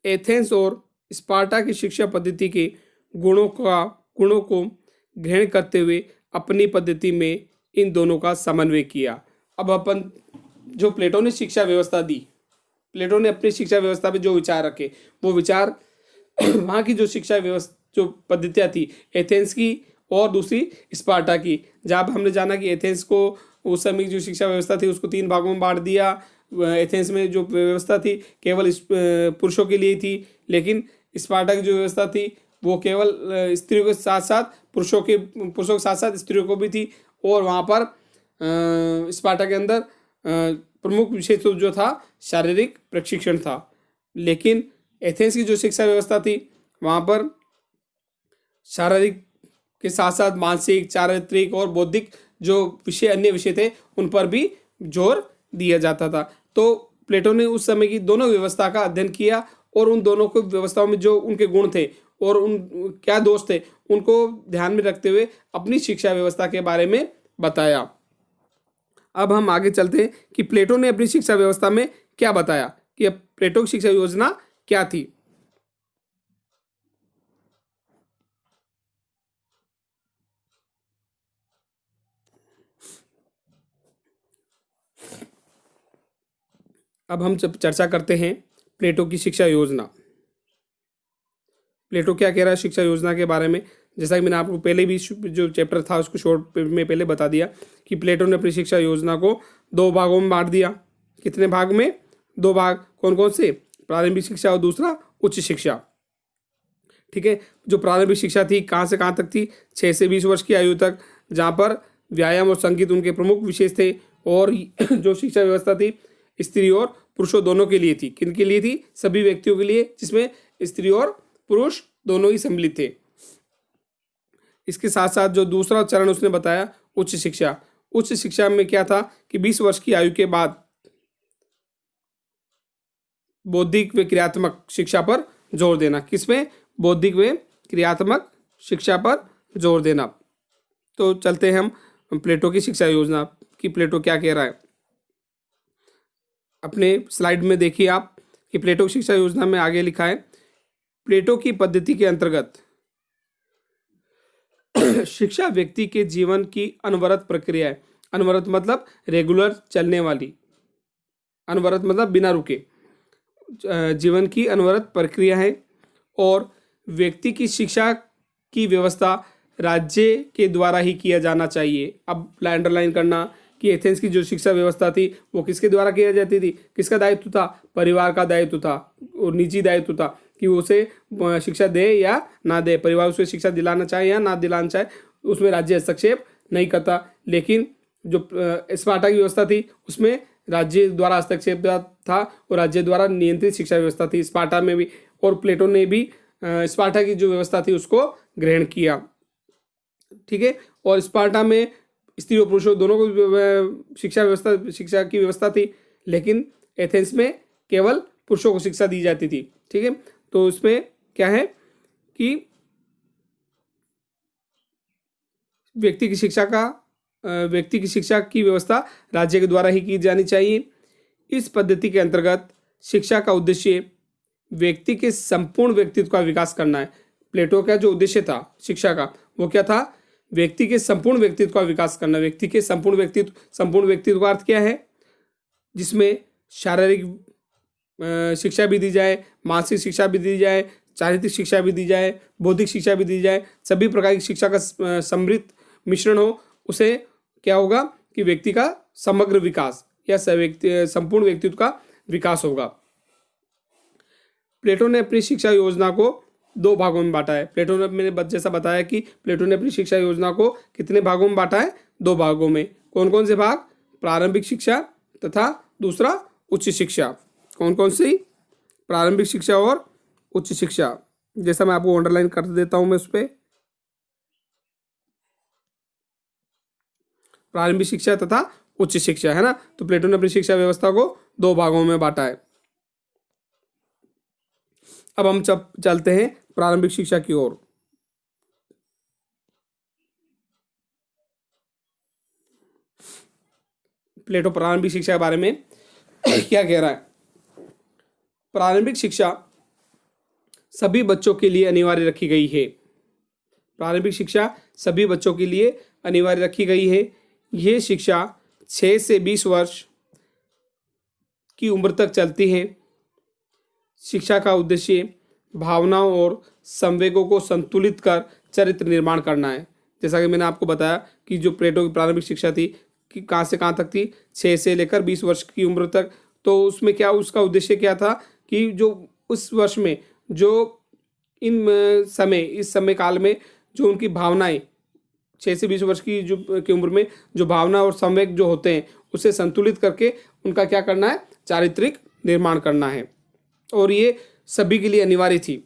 एथेंस और स्पार्टा की शिक्षा पद्धति के गुणों को ग्रहण करते हुए अपनी पद्धति में इन दोनों का समन्वय किया। अब अपन जो प्लेटो ने शिक्षा व्यवस्था दी, प्लेटो ने अपनी शिक्षा व्यवस्था पे जो विचार रखे, वो विचार वहाँ की जो शिक्षा व्यवस्था, जो पद्धतियाँ थी एथेंस की और दूसरी स्पार्टा की, जहाँ हमने जाना कि एथेंस को उस समय जो शिक्षा व्यवस्था थी उसको 3 भागों में बांट दिया। एथेंस में जो व्यवस्था थी केवल पुरुषों के लिए थी, लेकिन स्पार्टा की जो व्यवस्था थी वो केवल स्त्रियों के साथ साथ पुरुषों के साथ साथ स्त्रियों को भी थी। और वहाँ पर स्पार्टा के अंदर प्रमुख विषय तो जो था शारीरिक प्रशिक्षण था, लेकिन एथेंस की जो शिक्षा व्यवस्था थी वहाँ पर शारीरिक के साथ साथ मानसिक, चारित्रिक और बौद्धिक जो अन्य विषय थे उन पर भी जोर दिया जाता था। तो प्लेटो ने उस समय की दोनों व्यवस्था का अध्ययन किया और उन दोनों को व्यवस्थाओं में जो उनके गुण थे और उन क्या दोष थे उनको ध्यान में रखते हुए अपनी शिक्षा व्यवस्था के बारे में बताया। अब हम आगे चलते हैं कि प्लेटो ने अपनी शिक्षा व्यवस्था में क्या बताया, कि प्लेटो की शिक्षा योजना क्या थी। अब हम चर्चा करते हैं प्लेटो की शिक्षा योजना। प्लेटो क्या कह रहा है शिक्षा योजना के बारे में। जैसा कि मैंने आपको पहले भी जो चैप्टर था उसको शॉर्ट में पहले बता दिया कि प्लेटो ने अपनी शिक्षा योजना को 2 भागों में बांट दिया। कितने भाग में? 2 भाग। कौन कौन से? प्रारंभिक शिक्षा और दूसरा उच्च शिक्षा। ठीक है, जो प्रारंभिक शिक्षा थी कहाँ से कहाँ तक थी? 6 से 20 वर्ष की आयु तक, जहाँ पर व्यायाम और संगीत उनके प्रमुख विषय थे। और जो शिक्षा व्यवस्था थी स्त्री और पुरुषों दोनों के लिए थी। किन के लिए थी? सभी व्यक्तियों के लिए, जिसमें स्त्री और पुरुष दोनों ही सम्मिलित थे। इसके साथ साथ जो दूसरा चरण उसने बताया उच्च शिक्षा। उच्च शिक्षा में क्या था कि 20 वर्ष की आयु के बाद बौद्धिक व क्रियात्मक शिक्षा पर जोर देना। किसमें? बौद्धिक व क्रियात्मक शिक्षा पर जोर देना। तो चलते हैं हम प्लेटो की शिक्षा योजना कि प्लेटो क्या कह रहा है। अपने स्लाइड में देखिए आप कि प्लेटो की शिक्षा योजना में आगे लिखा है, प्लेटो की पद्धति के अंतर्गत शिक्षा व्यक्ति के जीवन की अनवरत प्रक्रिया है। अनवरत मतलब रेगुलर चलने वाली, अनवरत मतलब बिना रुके, जीवन की अनवरत प्रक्रिया है। और व्यक्ति की शिक्षा की व्यवस्था राज्य के द्वारा ही किया जाना चाहिए। अब अंडरलाइन करना कि एथेंस की जो शिक्षा व्यवस्था थी वो किसके द्वारा किया जाती थी? किसका दायित्व था? परिवार का दायित्व था और निजी दायित्व था कि उसे शिक्षा दे या ना दे। परिवार उसे शिक्षा दिलाना चाहे या ना दिलाना चाहे, उसमें राज्य हस्तक्षेप नहीं करता। लेकिन जो स्पार्टा की व्यवस्था थी उसमें राज्य द्वारा हस्तक्षेप था और राज्य द्वारा नियंत्रित शिक्षा व्यवस्था थी स्पार्टा में भी। और प्लेटो ने भी स्पार्टा की जो व्यवस्था थी उसको ग्रहण किया। ठीक है, और स्पार्टा में स्त्री और पुरुषों दोनों को शिक्षा की व्यवस्था थी, लेकिन एथेंस में केवल पुरुषों को शिक्षा दी जाती थी। ठीक है, तो इसमें क्या है कि व्यक्ति की शिक्षा की व्यवस्था राज्य के द्वारा ही की जानी चाहिए। इस पद्धति के अंतर्गत शिक्षा का उद्देश्य व्यक्ति के संपूर्ण व्यक्तित्व का विकास करना है। प्लेटो का जो उद्देश्य था शिक्षा का वो क्या था? व्यक्ति के संपूर्ण व्यक्तित्व का विकास करना। व्यक्ति के संपूर्ण व्यक्तित्व का अर्थ क्या है? जिसमें शारीरिक शिक्षा भी दी जाए, मानसिक शिक्षा भी दी जाए, चारित्रिक शिक्षा भी दी जाए, बौद्धिक शिक्षा भी दी जाए, सभी प्रकार की शिक्षा का समृद्ध मिश्रण हो। उसे क्या होगा कि व्यक्ति का समग्र विकास या संपूर्ण व्यक्तित्व का विकास होगा। प्लेटो ने अपनी शिक्षा योजना को 2 भागों में बांटा है। मैंने जैसा बताया कि प्लेटो ने अपनी शिक्षा योजना को कितने भागों में बांटा है? 2 भागों में। कौन कौन से भाग? प्रारंभिक शिक्षा तथा दूसरा उच्च शिक्षा। कौन कौन सी? प्रारंभिक शिक्षा और उच्च शिक्षा। जैसा मैं आपको अंडरलाइन कर देता हूं मैं उस पर, प्रारंभिक शिक्षा तथा उच्च शिक्षा, है ना। तो प्लेटो ने अपनी शिक्षा व्यवस्था को 2 भागों में बांटा है। अब हम चलते हैं प्रारंभिक शिक्षा की ओर। प्लेटो प्रारंभिक शिक्षा के बारे में क्या कह रहा है? प्रारंभिक शिक्षा सभी बच्चों के लिए अनिवार्य रखी गई है। प्रारंभिक शिक्षा सभी बच्चों के लिए अनिवार्य रखी गई है। यह शिक्षा 6 से 20 वर्ष की उम्र तक चलती है। शिक्षा का उद्देश्य भावनाओं और संवेगों को संतुलित कर चरित्र निर्माण करना है। जैसा कि मैंने आपको बताया कि जो प्लेटो की प्रारंभिक शिक्षा थी कि कहाँ से कहाँ तक थी, 6 से लेकर 20 वर्ष की उम्र तक। तो उसमें क्या, उसका उद्देश्य क्या था कि जो उस वर्ष में जो इस समय काल में जो उनकी भावनाएं 6 से 20 वर्ष की उम्र में जो भावना और संवेग जो होते हैं उसे संतुलित करके उनका क्या करना है? चारित्रिक निर्माण करना है। और ये सभी के लिए अनिवार्य थी,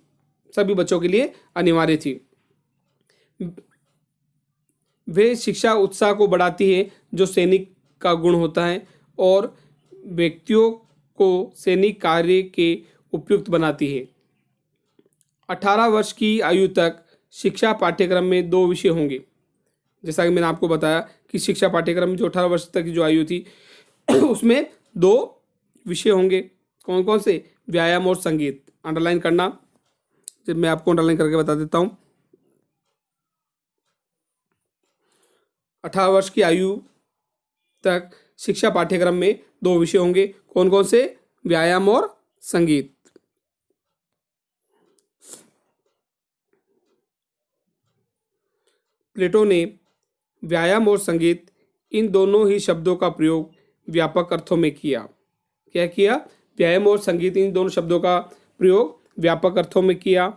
सभी बच्चों के लिए अनिवार्य थी। वे शिक्षा उत्साह को बढ़ाती है जो सैनिक का गुण होता है और व्यक्तियों को सैनिक कार्य के उपयुक्त बनाती है। 18 वर्ष की आयु तक शिक्षा पाठ्यक्रम में 2 विषय होंगे। जैसा कि मैंने आपको बताया कि शिक्षा पाठ्यक्रम में जो 18 वर्ष तक की जो आयु थी उसमें 2 विषय होंगे। कौन कौन से? व्यायाम और संगीत। अंडरलाइन करना, जब मैं आपको अंडरलाइन करके बता देता हूँ। 18 वर्ष की आयु तक शिक्षा पाठ्यक्रम में 2 विषय होंगे। कौन कौन से? व्यायाम और संगीत। प्लेटो ने व्यायाम और संगीत इन दोनों ही शब्दों का प्रयोग व्यापक अर्थों में किया। क्या किया? व्यायाम और संगीत इन दोनों शब्दों का प्रयोग व्यापक अर्थों में किया।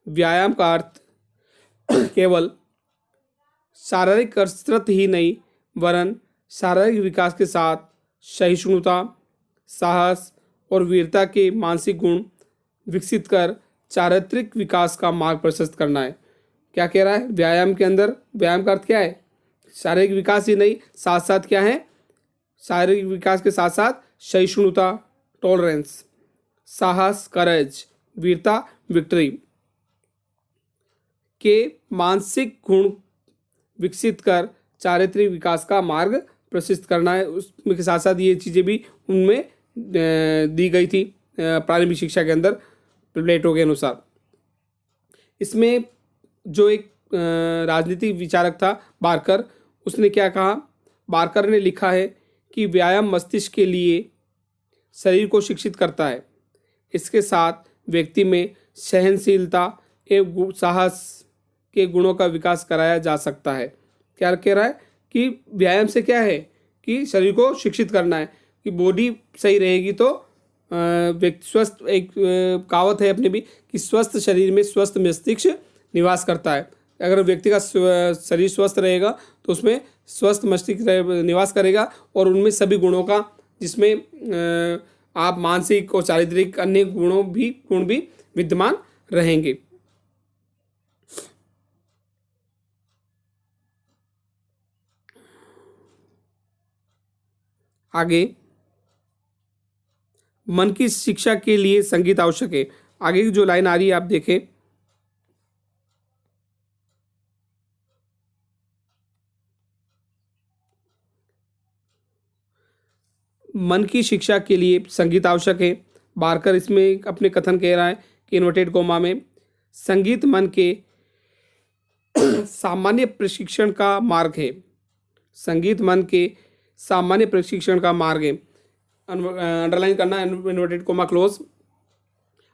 व्यायाम का अर्थ केवल शारीरिक कसरत ही नहीं वरन शारीरिक विकास के साथ सहिष्णुता, साहस और वीरता के मानसिक गुण विकसित कर चारित्रिक विकास का मार्ग प्रशस्त करना है। क्या कह रहा है? व्यायाम के अंदर व्यायाम का अर्थ क्या है? शारीरिक विकास ही नहीं, साथ साथ क्या है? शारीरिक विकास के साथ साथ सहिष्णुता, टॉलरेंस, साहस, करेज, वीरता, विक्ट्री के मानसिक गुण विकसित कर चारित्रिक विकास का मार्ग प्रशस्त करना है। उसमें के साथ साथ ये चीज़ें भी उनमें दी गई थी प्रारंभिक शिक्षा के अंदर प्लेटो के अनुसार। इसमें जो एक राजनीतिक विचारक था बार्कर, उसने क्या कहा? बार्कर ने लिखा है कि व्यायाम मस्तिष्क के लिए शरीर को शिक्षित करता है। इसके साथ व्यक्ति में सहनशीलता एवं साहस के गुणों का विकास कराया जा सकता है। क्या कह रहा है कि व्यायाम से क्या है कि शरीर को शिक्षित करना है कि बॉडी सही रहेगी तो व्यक्ति स्वस्थ। एक कहावत है अपने भी कि स्वस्थ शरीर में स्वस्थ मस्तिष्क निवास करता है। अगर व्यक्ति का शरीर स्वस्थ रहेगा तो उसमें स्वस्थ मस्तिष्क निवास करेगा और उनमें सभी गुणों का, जिसमें आप मानसिक और चारित्रिक अन्य गुण भी विद्यमान रहेंगे। आगे, मन की शिक्षा के लिए संगीत आवश्यक है। आगे की जो लाइन आ रही है आप देखें, मन की शिक्षा के लिए संगीत आवश्यक है। बार्कर इसमें अपने कथन कह रहा है कि इन्वर्टेड कोमा में, संगीत मन के सामान्य प्रशिक्षण का मार्ग है। संगीत मन के सामान्य प्रशिक्षण का मार्ग है। अंडरलाइन करना, इन्वर्टेड कोमा क्लोज।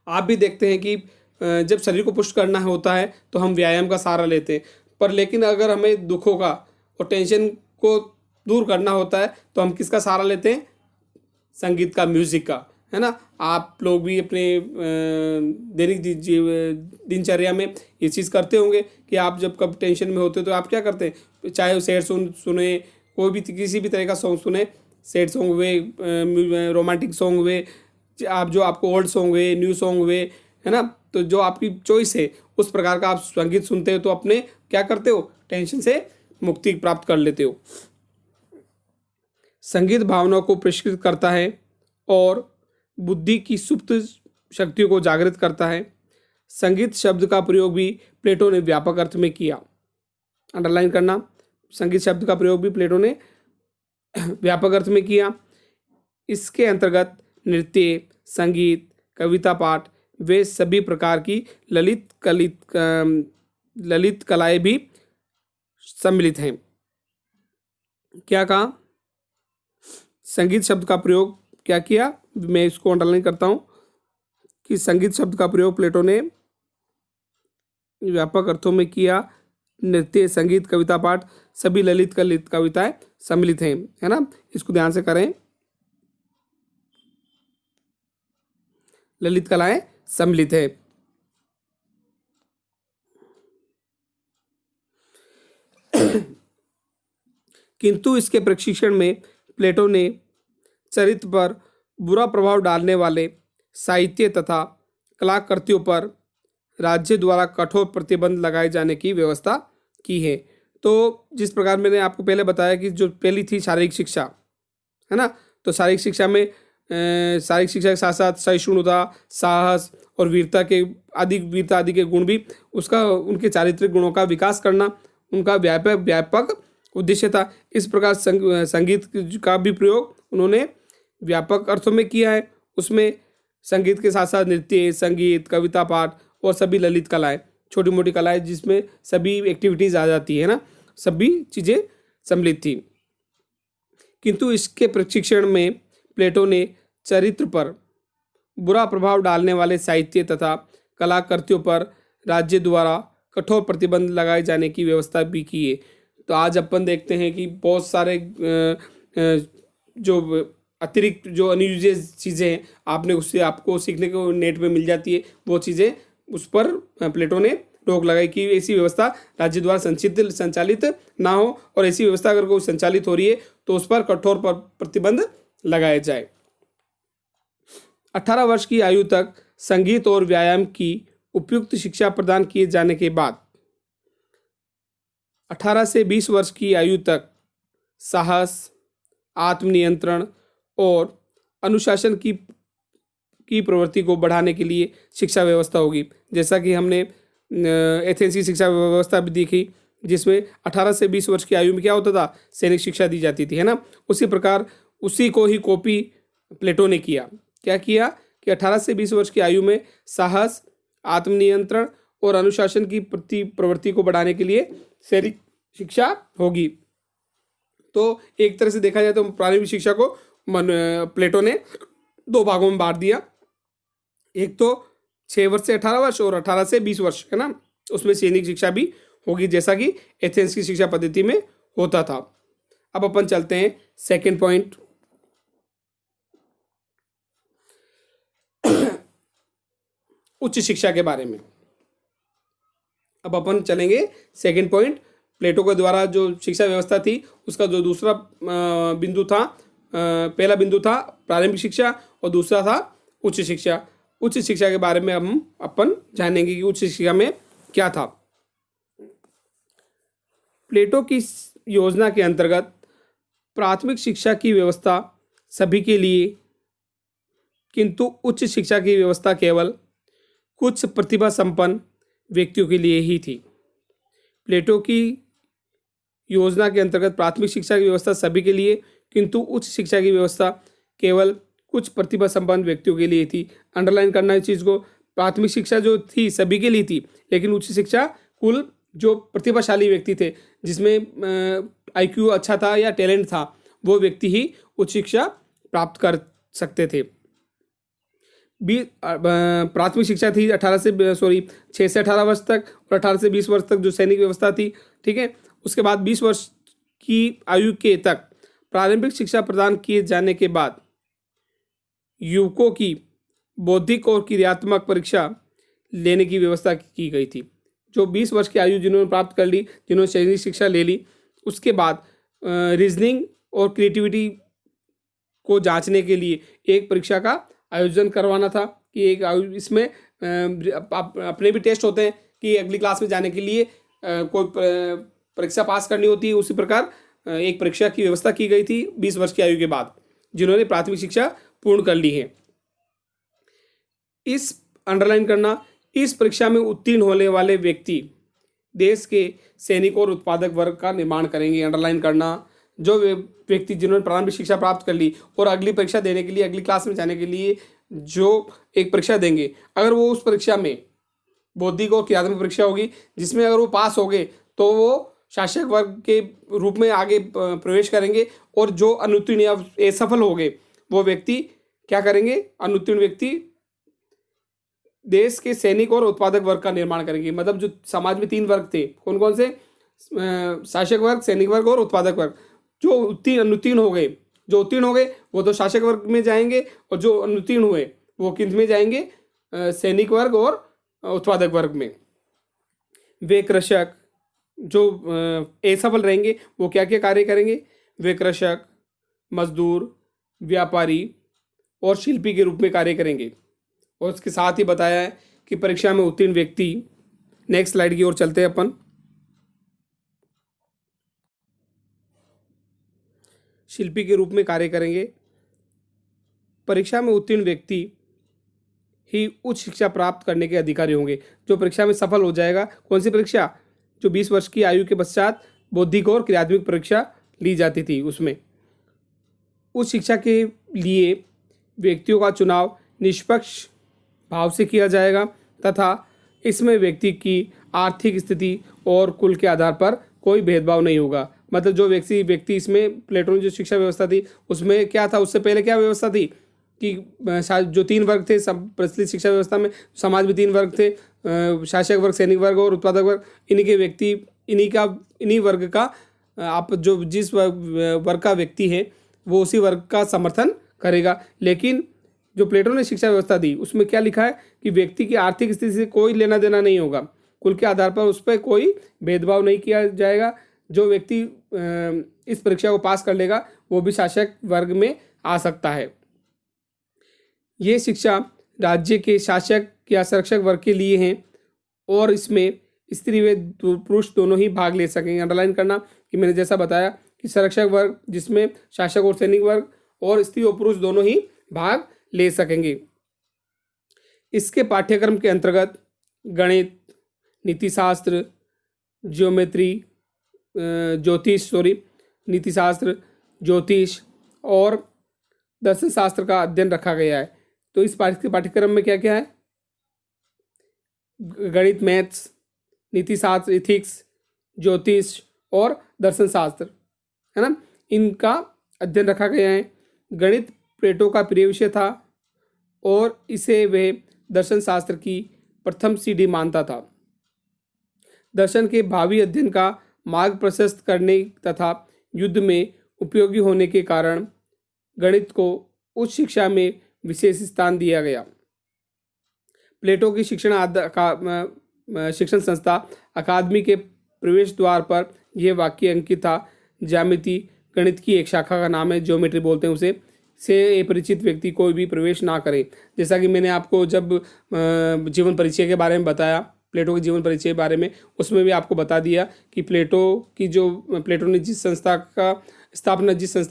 आप भी देखते हैं कि जब शरीर को पुष्ट करना होता है तो हम व्यायाम का सहारा लेते हैं, पर लेकिन अगर हमें दुखों का और टेंशन को दूर करना होता है तो हम किसका सहारा लेते हैं? संगीत का, म्यूजिक का, है ना। आप लोग भी अपने दैनिक दिनचर्या में ये चीज़ करते होंगे कि आप जब कब टेंशन में होते हो तो आप क्या करते हैं? चाहे शेर सुने कोई भी किसी भी तरह का सॉन्ग सुने, सैड सॉन्ग हुए, रोमांटिक सॉन्ग हुए, आप जो आपको ओल्ड सॉन्ग हुए, न्यू सॉन्ग हुए, है ना, तो जो आपकी चॉइस है उस प्रकार का आप संगीत सुनते हो तो अपने क्या करते हो, टेंशन से मुक्ति प्राप्त कर लेते हो। संगीत भावनाओं को पुरस्कृत करता है और बुद्धि की सुप्त शक्तियों को जागृत करता है। संगीत शब्द का प्रयोग भी प्लेटो ने व्यापक अर्थ में किया। अंडरलाइन करना, संगीत शब्द का प्रयोग भी प्लेटो ने व्यापक अर्थ में किया। इसके अंतर्गत नृत्य, संगीत, कविता पाठ वे सभी प्रकार की ललित कलाएं भी सम्मिलित हैं। क्या कहा, संगीत शब्द का प्रयोग क्या किया, मैं इसको अंडरलाइन करता हूं कि संगीत शब्द का प्रयोग प्लेटो ने व्यापक अर्थों में किया। नृत्य, संगीत, कविता पाठ सभी ललित कविताएं सम्मिलित हैं, है ना, इसको ध्यान से करें, ललित कलाएं सम्मिलित है। किंतु इसके प्रशिक्षण में प्लेटो ने चरित्र पर बुरा प्रभाव डालने वाले साहित्य तथा कलाकृतियों पर राज्य द्वारा कठोर प्रतिबंध लगाए जाने की व्यवस्था की है। तो जिस प्रकार मैंने आपको पहले बताया कि जो पहली थी शारीरिक शिक्षा, है ना, तो शारीरिक शिक्षा में शारीरिक शिक्षा के साथ साथ सहिष्णुता, साहस और वीरता आदि के गुण भी उसका, उनके चारित्रिक गुणों का विकास करना उनका व्यापक उद्देश्य था। इस प्रकार संगीत का भी प्रयोग उन्होंने व्यापक अर्थों में किया है। उसमें संगीत के साथ साथ नृत्य, संगीत, कविता पाठ और सभी ललित कलाएं, छोटी मोटी कलाएं जिसमें सभी एक्टिविटीज आ जाती है ना, सभी चीज़ें सम्मिलित थी। किंतु इसके प्रशिक्षण में प्लेटो ने चरित्र पर बुरा प्रभाव डालने वाले साहित्य तथा कलाकृतियों पर राज्य द्वारा कठोर प्रतिबंध लगाए जाने की व्यवस्था भी की है। तो आज अपन देखते हैं कि बहुत सारे जो अतिरिक्त जो अनयूजुअल चीज़ें हैं आपने उससे आपको सीखने को नेट पे मिल जाती है, वो चीज़ें उस पर प्लेटो ने रोक लगाई कि ऐसी व्यवस्था राज्य द्वारा संचालित ना हो, और ऐसी व्यवस्था अगर कोई संचालित हो रही है तो उस पर कठोर प्रतिबंध लगाया जाए। 18 वर्ष की आयु तक संगीत और व्यायाम की उपयुक्त शिक्षा प्रदान किए जाने के बाद 18 से 20 वर्ष की आयु तक साहस, आत्मनियंत्रण और अनुशासन की प्रवृत्ति को बढ़ाने के लिए शिक्षा व्यवस्था होगी। जैसा कि हमने एथेंस की शिक्षा व्यवस्था भी देखी, जिसमें 18 से 20 वर्ष की आयु में क्या होता था, सैनिक शिक्षा दी जाती थी, है ना। उसी प्रकार उसी को ही कॉपी प्लेटो ने किया। क्या किया कि 18 से 20 वर्ष की आयु में साहस, आत्मनियंत्रण और अनुशासन की प्रवृत्ति को बढ़ाने के लिए सैनिक शिक्षा होगी। तो एक तरह से देखा जाए तो प्रारंभिक शिक्षा को प्लेटो ने 2 भागों में बांट दिया। एक तो 6 वर्ष से 18 वर्ष और 18 से 20 वर्ष, है ना, उसमें सैनिक शिक्षा भी होगी जैसा कि एथेंस की शिक्षा पद्धति में होता था। अब अपन चलते हैं सेकंड पॉइंट, उच्च शिक्षा के बारे में। अब अपन चलेंगे सेकंड पॉइंट, प्लेटो के द्वारा जो शिक्षा व्यवस्था थी उसका जो दूसरा बिंदु था, पहला बिंदु था प्रारंभिक शिक्षा और दूसरा था उच्च शिक्षा। उच्च शिक्षा के बारे में हम अपन जानेंगे कि उच्च शिक्षा में क्या था। प्लेटो की योजना के अंतर्गत प्राथमिक शिक्षा की व्यवस्था सभी के लिए, किंतु उच्च शिक्षा की व्यवस्था केवल कुछ प्रतिभा संपन्न व्यक्तियों के लिए ही थी। प्लेटो की योजना के अंतर्गत प्राथमिक शिक्षा की व्यवस्था सभी के लिए, किंतु उच्च शिक्षा की व्यवस्था केवल कुछ प्रतिभा संपन्न व्यक्तियों के लिए थी। अंडरलाइन करना इस चीज़ को, प्राथमिक शिक्षा जो थी सभी के लिए थी, लेकिन उच्च शिक्षा कुल जो प्रतिभाशाली व्यक्ति थे, जिसमें आईक्यू अच्छा था या टैलेंट था, वो व्यक्ति ही उच्च शिक्षा प्राप्त कर सकते थे। प्राथमिक शिक्षा थी 6 से 18 वर्ष तक, और 18 से 20 वर्ष तक जो सैनिक व्यवस्था थी, ठीक है। उसके बाद 20 वर्ष की आयु के तक प्रारंभिक शिक्षा प्रदान किए जाने के बाद युवकों की बौद्धिक और क्रियात्मक परीक्षा लेने की व्यवस्था की गई थी। जो 20 वर्ष की आयु जिन्होंने प्राप्त कर ली, जिन्होंने सैनिक शिक्षा ले ली, उसके बाद रीजनिंग और क्रिएटिविटी को जांचने के लिए एक परीक्षा का आयोजन करवाना था कि इसमें अपने भी टेस्ट होते हैं कि अगली क्लास में जाने के लिए कोई परीक्षा पास करनी होती है। उसी प्रकार एक परीक्षा की व्यवस्था की गई थी 20 वर्ष की आयु के बाद जिन्होंने प्राथमिक शिक्षा पूर्ण कर ली है। इस अंडरलाइन करना, इस परीक्षा में उत्तीर्ण होने वाले व्यक्ति देश के सैनिक और उत्पादक वर्ग का निर्माण करेंगे। अंडरलाइन करना, जो व्यक्ति जिन्होंने प्रारंभिक शिक्षा प्राप्त कर ली और अगली परीक्षा देने के लिए, अगली क्लास में जाने के लिए जो एक परीक्षा देंगे, अगर वो उस परीक्षा में बौद्धिक और क्रियात्मक परीक्षा होगी जिसमें अगर वो पास हो गए तो वो शासक वर्ग के रूप में आगे प्रवेश करेंगे, और जो अनुत्तीर्ण या असफल हो गए वो व्यक्ति क्या करेंगे, अनुत्तीर्ण व्यक्ति देश के सैनिक और उत्पादक वर्ग का निर्माण करेंगे। मतलब जो समाज में 3 वर्ग थे, कौन कौन से, शासक वर्ग, सैनिक वर्ग और उत्पादक वर्ग। जो अनुत्तीर्ण हो गए, जो उत्तीर्ण हो गए वो तो शासक वर्ग में जाएंगे, और जो अनुत्तीर्ण हुए वो किस में जाएंगे, सैनिक वर्ग और उत्पादक वर्ग में। वे कृषक जो असफल रहेंगे वो क्या क्या कार्य करेंगे, वे कृषक, मजदूर, व्यापारी और शिल्पी के रूप में कार्य करेंगे। और उसके साथ ही बताया है कि परीक्षा में उत्तीर्ण व्यक्ति, नेक्स्ट स्लाइड की ओर चलते हैं अपन, शिल्पी के रूप में कार्य करेंगे। परीक्षा में उत्तीर्ण व्यक्ति ही उच्च शिक्षा प्राप्त करने के अधिकारी होंगे। जो परीक्षा में सफल हो जाएगा, कौन सी परीक्षा, जो 20 वर्ष की आयु के पश्चात बौद्धिक और क्रियात्मक परीक्षा ली जाती थी, उसमें उच्च शिक्षा के लिए व्यक्तियों का चुनाव निष्पक्ष भाव से किया जाएगा तथा इसमें व्यक्ति की आर्थिक स्थिति और कुल के आधार पर कोई भेदभाव नहीं होगा। मतलब जो व्यक्ति इसमें प्लेटो ने जो शिक्षा व्यवस्था थी उसमें क्या था, उससे पहले क्या व्यवस्था थी कि जो 3 वर्ग थे प्रचलित शिक्षा व्यवस्था में, समाज में 3 वर्ग थे, शासक वर्ग, सैनिक वर्ग और उत्पादक वर्ग। इन्हीं के व्यक्ति, इन्हीं वर्ग का आप जो जिस वर्ग का व्यक्ति है वो उसी वर्ग का समर्थन करेगा। लेकिन जो प्लेटो ने शिक्षा व्यवस्था दी उसमें क्या लिखा है कि व्यक्ति की आर्थिक स्थिति से कोई लेना देना नहीं होगा, कुल के आधार पर उस पर कोई भेदभाव नहीं किया जाएगा। जो व्यक्ति इस परीक्षा को पास कर लेगा वो भी शासक वर्ग में आ सकता है। ये शिक्षा राज्य के शासक या संरक्षक वर्ग के लिए हैं और इसमें स्त्री व पुरुष दोनों ही भाग ले सकेंगे। अंडरलाइन करना कि मैंने जैसा बताया कि संरक्षक वर्ग जिसमें शासक और सैनिक वर्ग और स्त्री और पुरुष दोनों ही भाग ले सकेंगे। इसके पाठ्यक्रम के अंतर्गत गणित, नीतिशास्त्र, ज्योमेट्री, नीतिशास्त्र, ज्योतिष और दर्शन शास्त्र का अध्ययन रखा गया है। तो इस पाठ्यक्रम में क्या क्या है, गणित, मैथ्स, नीतिशास्त्र, इथिक्स, ज्योतिष और दर्शन शास्त्र, है ना, इनका अध्ययन रखा गया है। गणित प्लेटो का प्रिय विषय था और इसे वह दर्शन शास्त्र की प्रथम सीढ़ी मानता था। दर्शन के भावी अध्ययन का मार्ग प्रशस्त करने तथा युद्ध में उपयोगी होने के कारण गणित को उच्च शिक्षा में विशेष स्थान दिया गया। प्लेटो की शिक्षण संस्था अकादमी के प्रवेश द्वार पर यह वाक्य अंकित था, ज्यामिति गणित की एक शाखा का नाम है, ज्योमेट्री बोलते हैं उसे, से अपरिचित व्यक्ति कोई भी प्रवेश ना करे। जैसा कि मैंने आपको जब जीवन परिचय के बारे में बताया, प्लेटो के जीवन परिचय के बारे में, उसमें भी आपको बता दिया कि प्लेटो ने जिस संस्था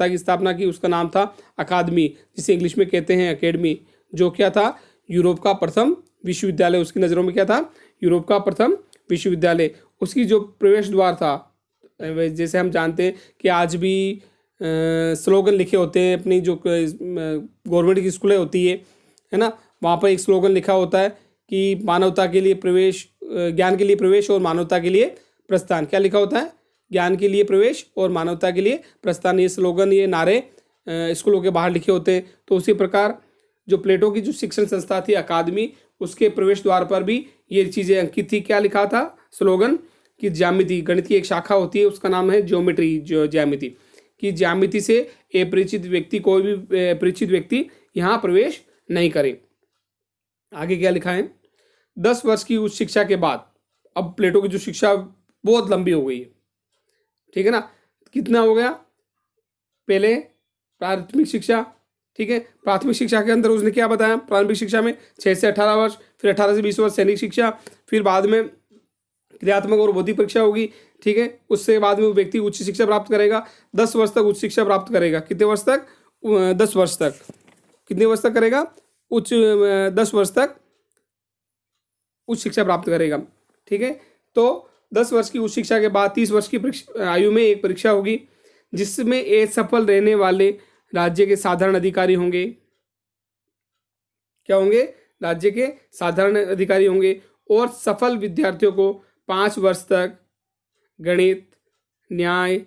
की स्थापना की उसका नाम था अकादमी, जिसे इंग्लिश में कहते हैं एकेडमी, जो क्या था, यूरोप का प्रथम विश्वविद्यालय। उसकी नज़रों में क्या था, यूरोप का प्रथम विश्वविद्यालय। उसकी जो प्रवेश द्वार था, जैसे हम जानते हैं कि आज भी स्लोगन लिखे होते हैं अपनी जो गवर्नमेंट की स्कूलें होती है ना, वहाँ पर एक स्लोगन लिखा होता है कि मानवता के लिए प्रवेश, ज्ञान के लिए प्रवेश और मानवता के लिए प्रस्थान। क्या लिखा होता है, ज्ञान के लिए प्रवेश और मानवता के लिए प्रस्थान। ये स्लोगन, ये नारे स्कूलों के बाहर लिखे होते हैं। तो उसी प्रकार जो प्लेटो की जो शिक्षण संस्था थी अकादमी, उसके प्रवेश द्वार पर भी ये चीज़ें अंकित थी। क्या लिखा था स्लोगन कि ज्यामिति, गणित की एक शाखा होती है उसका नाम है ज्योमेट्री, ज्यामिति, कि ज्यामिति से अपरिचित व्यक्ति, कोई भी अपरिचित व्यक्ति यहाँ प्रवेश नहीं करे। आगे क्या लिखा है, 10 वर्ष की उच्च शिक्षा के बाद, अब प्लेटो की जो शिक्षा बहुत लंबी हो गई है, ठीक है ना, कितना हो गया, पहले प्राथमिक शिक्षा, ठीक है, प्राथमिक शिक्षा के अंदर उसने क्या बताया, प्रारंभिक शिक्षा में 6 से 18 वर्ष, फिर 18 से 20 वर्ष सैनिक शिक्षा, फिर बाद में क्रियात्मक और बौद्धिक परीक्षा होगी, ठीक है, उससे बाद में वो व्यक्ति उच्च शिक्षा प्राप्त करेगा, 10 वर्ष तक उच्च शिक्षा प्राप्त करेगा, कितने वर्ष तक, 10 वर्ष तक, कितने वर्ष तक करेगा, 10 वर्ष तक उच्च शिक्षा प्राप्त करेगा, ठीक है। तो 10 वर्ष की उच्च शिक्षा के बाद 30 वर्ष की आयु में एक परीक्षा होगी, जिसमें असफल रहने वाले राज्य के साधारण अधिकारी होंगे, क्या होंगे, राज्य के साधारण अधिकारी होंगे, और सफल विद्यार्थियों को 5 वर्ष तक गणित, न्याय,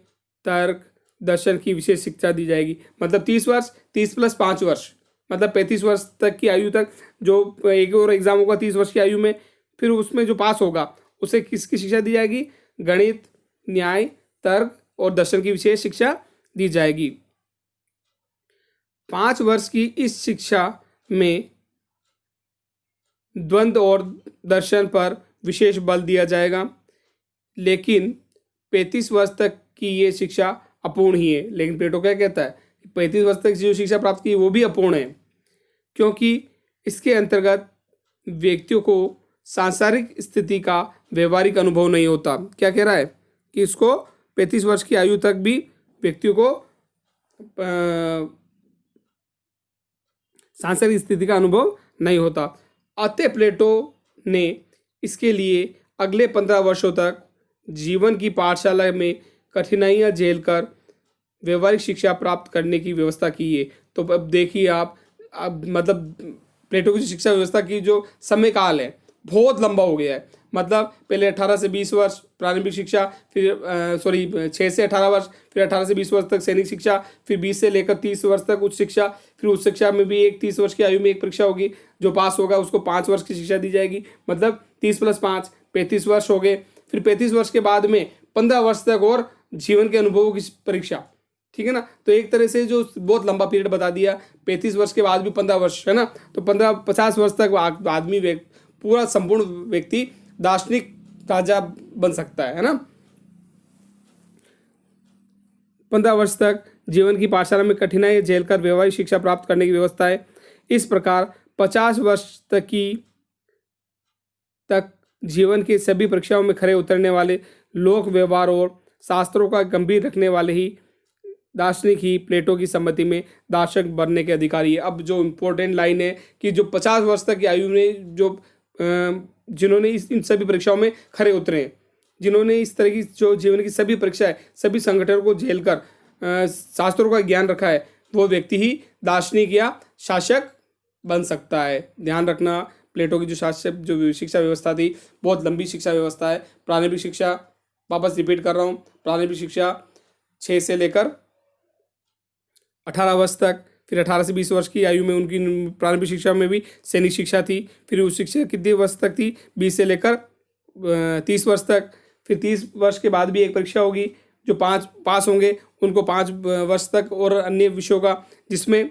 तर्क, दर्शन की विशेष शिक्षा दी जाएगी। मतलब 30 वर्ष, 30 प्लस 5 वर्ष, मतलब 35 वर्ष तक की आयु तक जो एक और एग्जाम होगा 30 वर्ष की आयु में, फिर उसमें जो पास होगा उसे किसकी शिक्षा दी जाएगी, गणित, न्याय, तर्क और दर्शन की विशेष शिक्षा दी जाएगी। 5 वर्ष की इस शिक्षा में द्वंद्व और दर्शन पर विशेष बल दिया जाएगा, लेकिन 35 वर्ष तक की ये शिक्षा अपूर्ण ही है। लेकिन प्लेटो क्या कहता है, 35 वर्ष तक जो शिक्षा प्राप्त की वो भी अपूर्ण है, क्योंकि इसके अंतर्गत व्यक्तियों को सांसारिक स्थिति का व्यवहारिक अनुभव नहीं होता। क्या कह रहा है कि इसको 35 वर्ष की आयु तक भी व्यक्तियों को सांसारिक स्थिति का अनुभव नहीं होता। अतः प्लेटो ने इसके लिए अगले 15 वर्षों तक जीवन की पाठशाला में कठिनाइयां झेलकर व्यवहारिक शिक्षा प्राप्त करने की व्यवस्था की है। तो अब देखिए आप, अब मतलब प्लेटो की शिक्षा व्यवस्था की जो समय काल है बहुत लंबा हो गया है। मतलब पहले 18 से 20 वर्ष प्रारंभिक शिक्षा, फिर 6 से 18 वर्ष, फिर 18 से 20 वर्ष तक सैनिक शिक्षा, फिर 20 से लेकर 30 वर्ष तक उच्च शिक्षा, फिर उच्च शिक्षा में भी एक 30 वर्ष की आयु में एक परीक्षा होगी, जो पास होगा उसको 5 वर्ष की शिक्षा दी जाएगी। मतलब 30 प्लस 5 35 वर्ष हो गए। फिर 35 वर्ष के बाद में 15 वर्ष तक और जीवन के अनुभवों की परीक्षा, ठीक है ना। तो एक तरह से जो बहुत लंबा पीरियड बता दिया, 35 वर्ष के बाद भी 15 वर्ष, है ना। तो 50 वर्ष तक आदमी पूरा संपूर्ण व्यक्ति दार्शनिक राजा बन सकता है ना। 15 वर्ष तक जीवन की पाठशाला में कठिनाई झेलकर व्यवहारिक शिक्षा प्राप्त करने की व्यवस्था है। इस प्रकार 50 वर्ष तक जीवन की सभी परीक्षाओं में खरे उतरने वाले, लोक व्यवहार और शास्त्रों का गंभीर रखने वाले ही दार्शनिक ही प्लेटो की सम्मति में दार्शनिक बनने के अधिकारी है। अब जो इम्पोर्टेंट लाइन है कि जो 50 वर्ष तक की आयु में जो जिन्होंने इन सभी परीक्षाओं में खरे उतरे हैं, जिन्होंने इस तरह की जो जीवन की सभी परीक्षाएं, सभी संगठनों को झेलकर शास्त्रों का ज्ञान रखा है, वो व्यक्ति ही दार्शनिक या शासक बन सकता है। ध्यान रखना, प्लेटो की जो शिक्षा व्यवस्था थी बहुत लंबी शिक्षा व्यवस्था है। प्रारंभिक शिक्षा, वापस रिपीट कर रहा हूँ, प्रारंभिक शिक्षा 6 से लेकर 18 वर्ष तक, फिर 18 से 20 वर्ष की आयु में उनकी प्रारंभिक शिक्षा में भी सैनिक शिक्षा थी। फिर उस शिक्षा कितने वर्ष तक थी, 20 से लेकर 30 वर्ष तक। फिर 30 वर्ष के बाद भी एक परीक्षा होगी, जो 5 पास होंगे उनको 5 वर्ष तक और अन्य विषयों का, जिसमें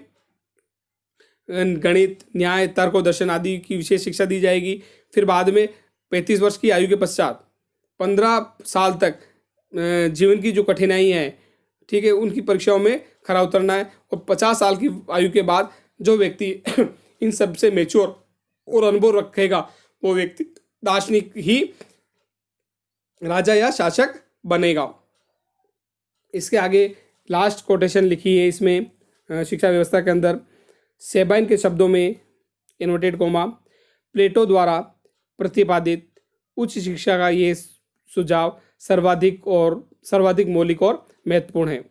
गणित, न्याय, तर्क और दर्शन आदि की विशेष शिक्षा दी जाएगी। फिर बाद में 35 वर्ष की आयु के पश्चात 15 साल तक जीवन की जो कठिनाई है, ठीक है, उनकी परीक्षाओं में खरा उतरना है। और 50 साल की आयु के बाद जो व्यक्ति इन सब से मेच्योर और अनुभव रखेगा, वो व्यक्ति दार्शनिक ही राजा या शासक बनेगा। इसके आगे लास्ट कोटेशन लिखी है इसमें शिक्षा व्यवस्था के अंदर, सेबाइन के शब्दों में इन्वर्टेड कोमा, प्लेटो द्वारा प्रतिपादित उच्च शिक्षा का ये सुझाव सर्वाधिक मौलिक और महत्वपूर्ण है।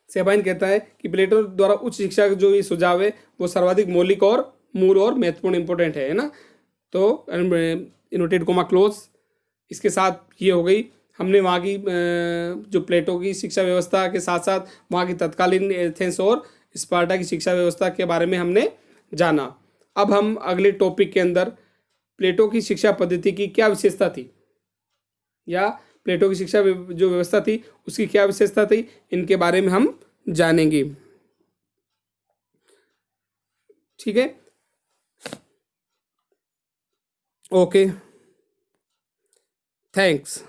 सेबाइन कहता है कि प्लेटो द्वारा उच्च शिक्षा का जो ये सुझाव है वो सर्वाधिक मौलिक और मूल और महत्वपूर्ण इंपॉर्टेंट है ना। तो इन्वर्टेड कोमा क्लोज। इसके साथ ये हो गई, हमने वहाँ की जो प्लेटो की शिक्षा व्यवस्था के साथ साथ वहाँ की तत्कालीन एथेंस और स्पार्टा की शिक्षा व्यवस्था के बारे में हमने जाना। अब हम अगले टॉपिक के अंदर प्लेटो की शिक्षा पद्धति की क्या विशेषता थी, या प्लेटो की शिक्षा जो व्यवस्था थी उसकी क्या विशेषता थी, इनके बारे में हम जानेंगे। ठीक है, ओके, थैंक्स।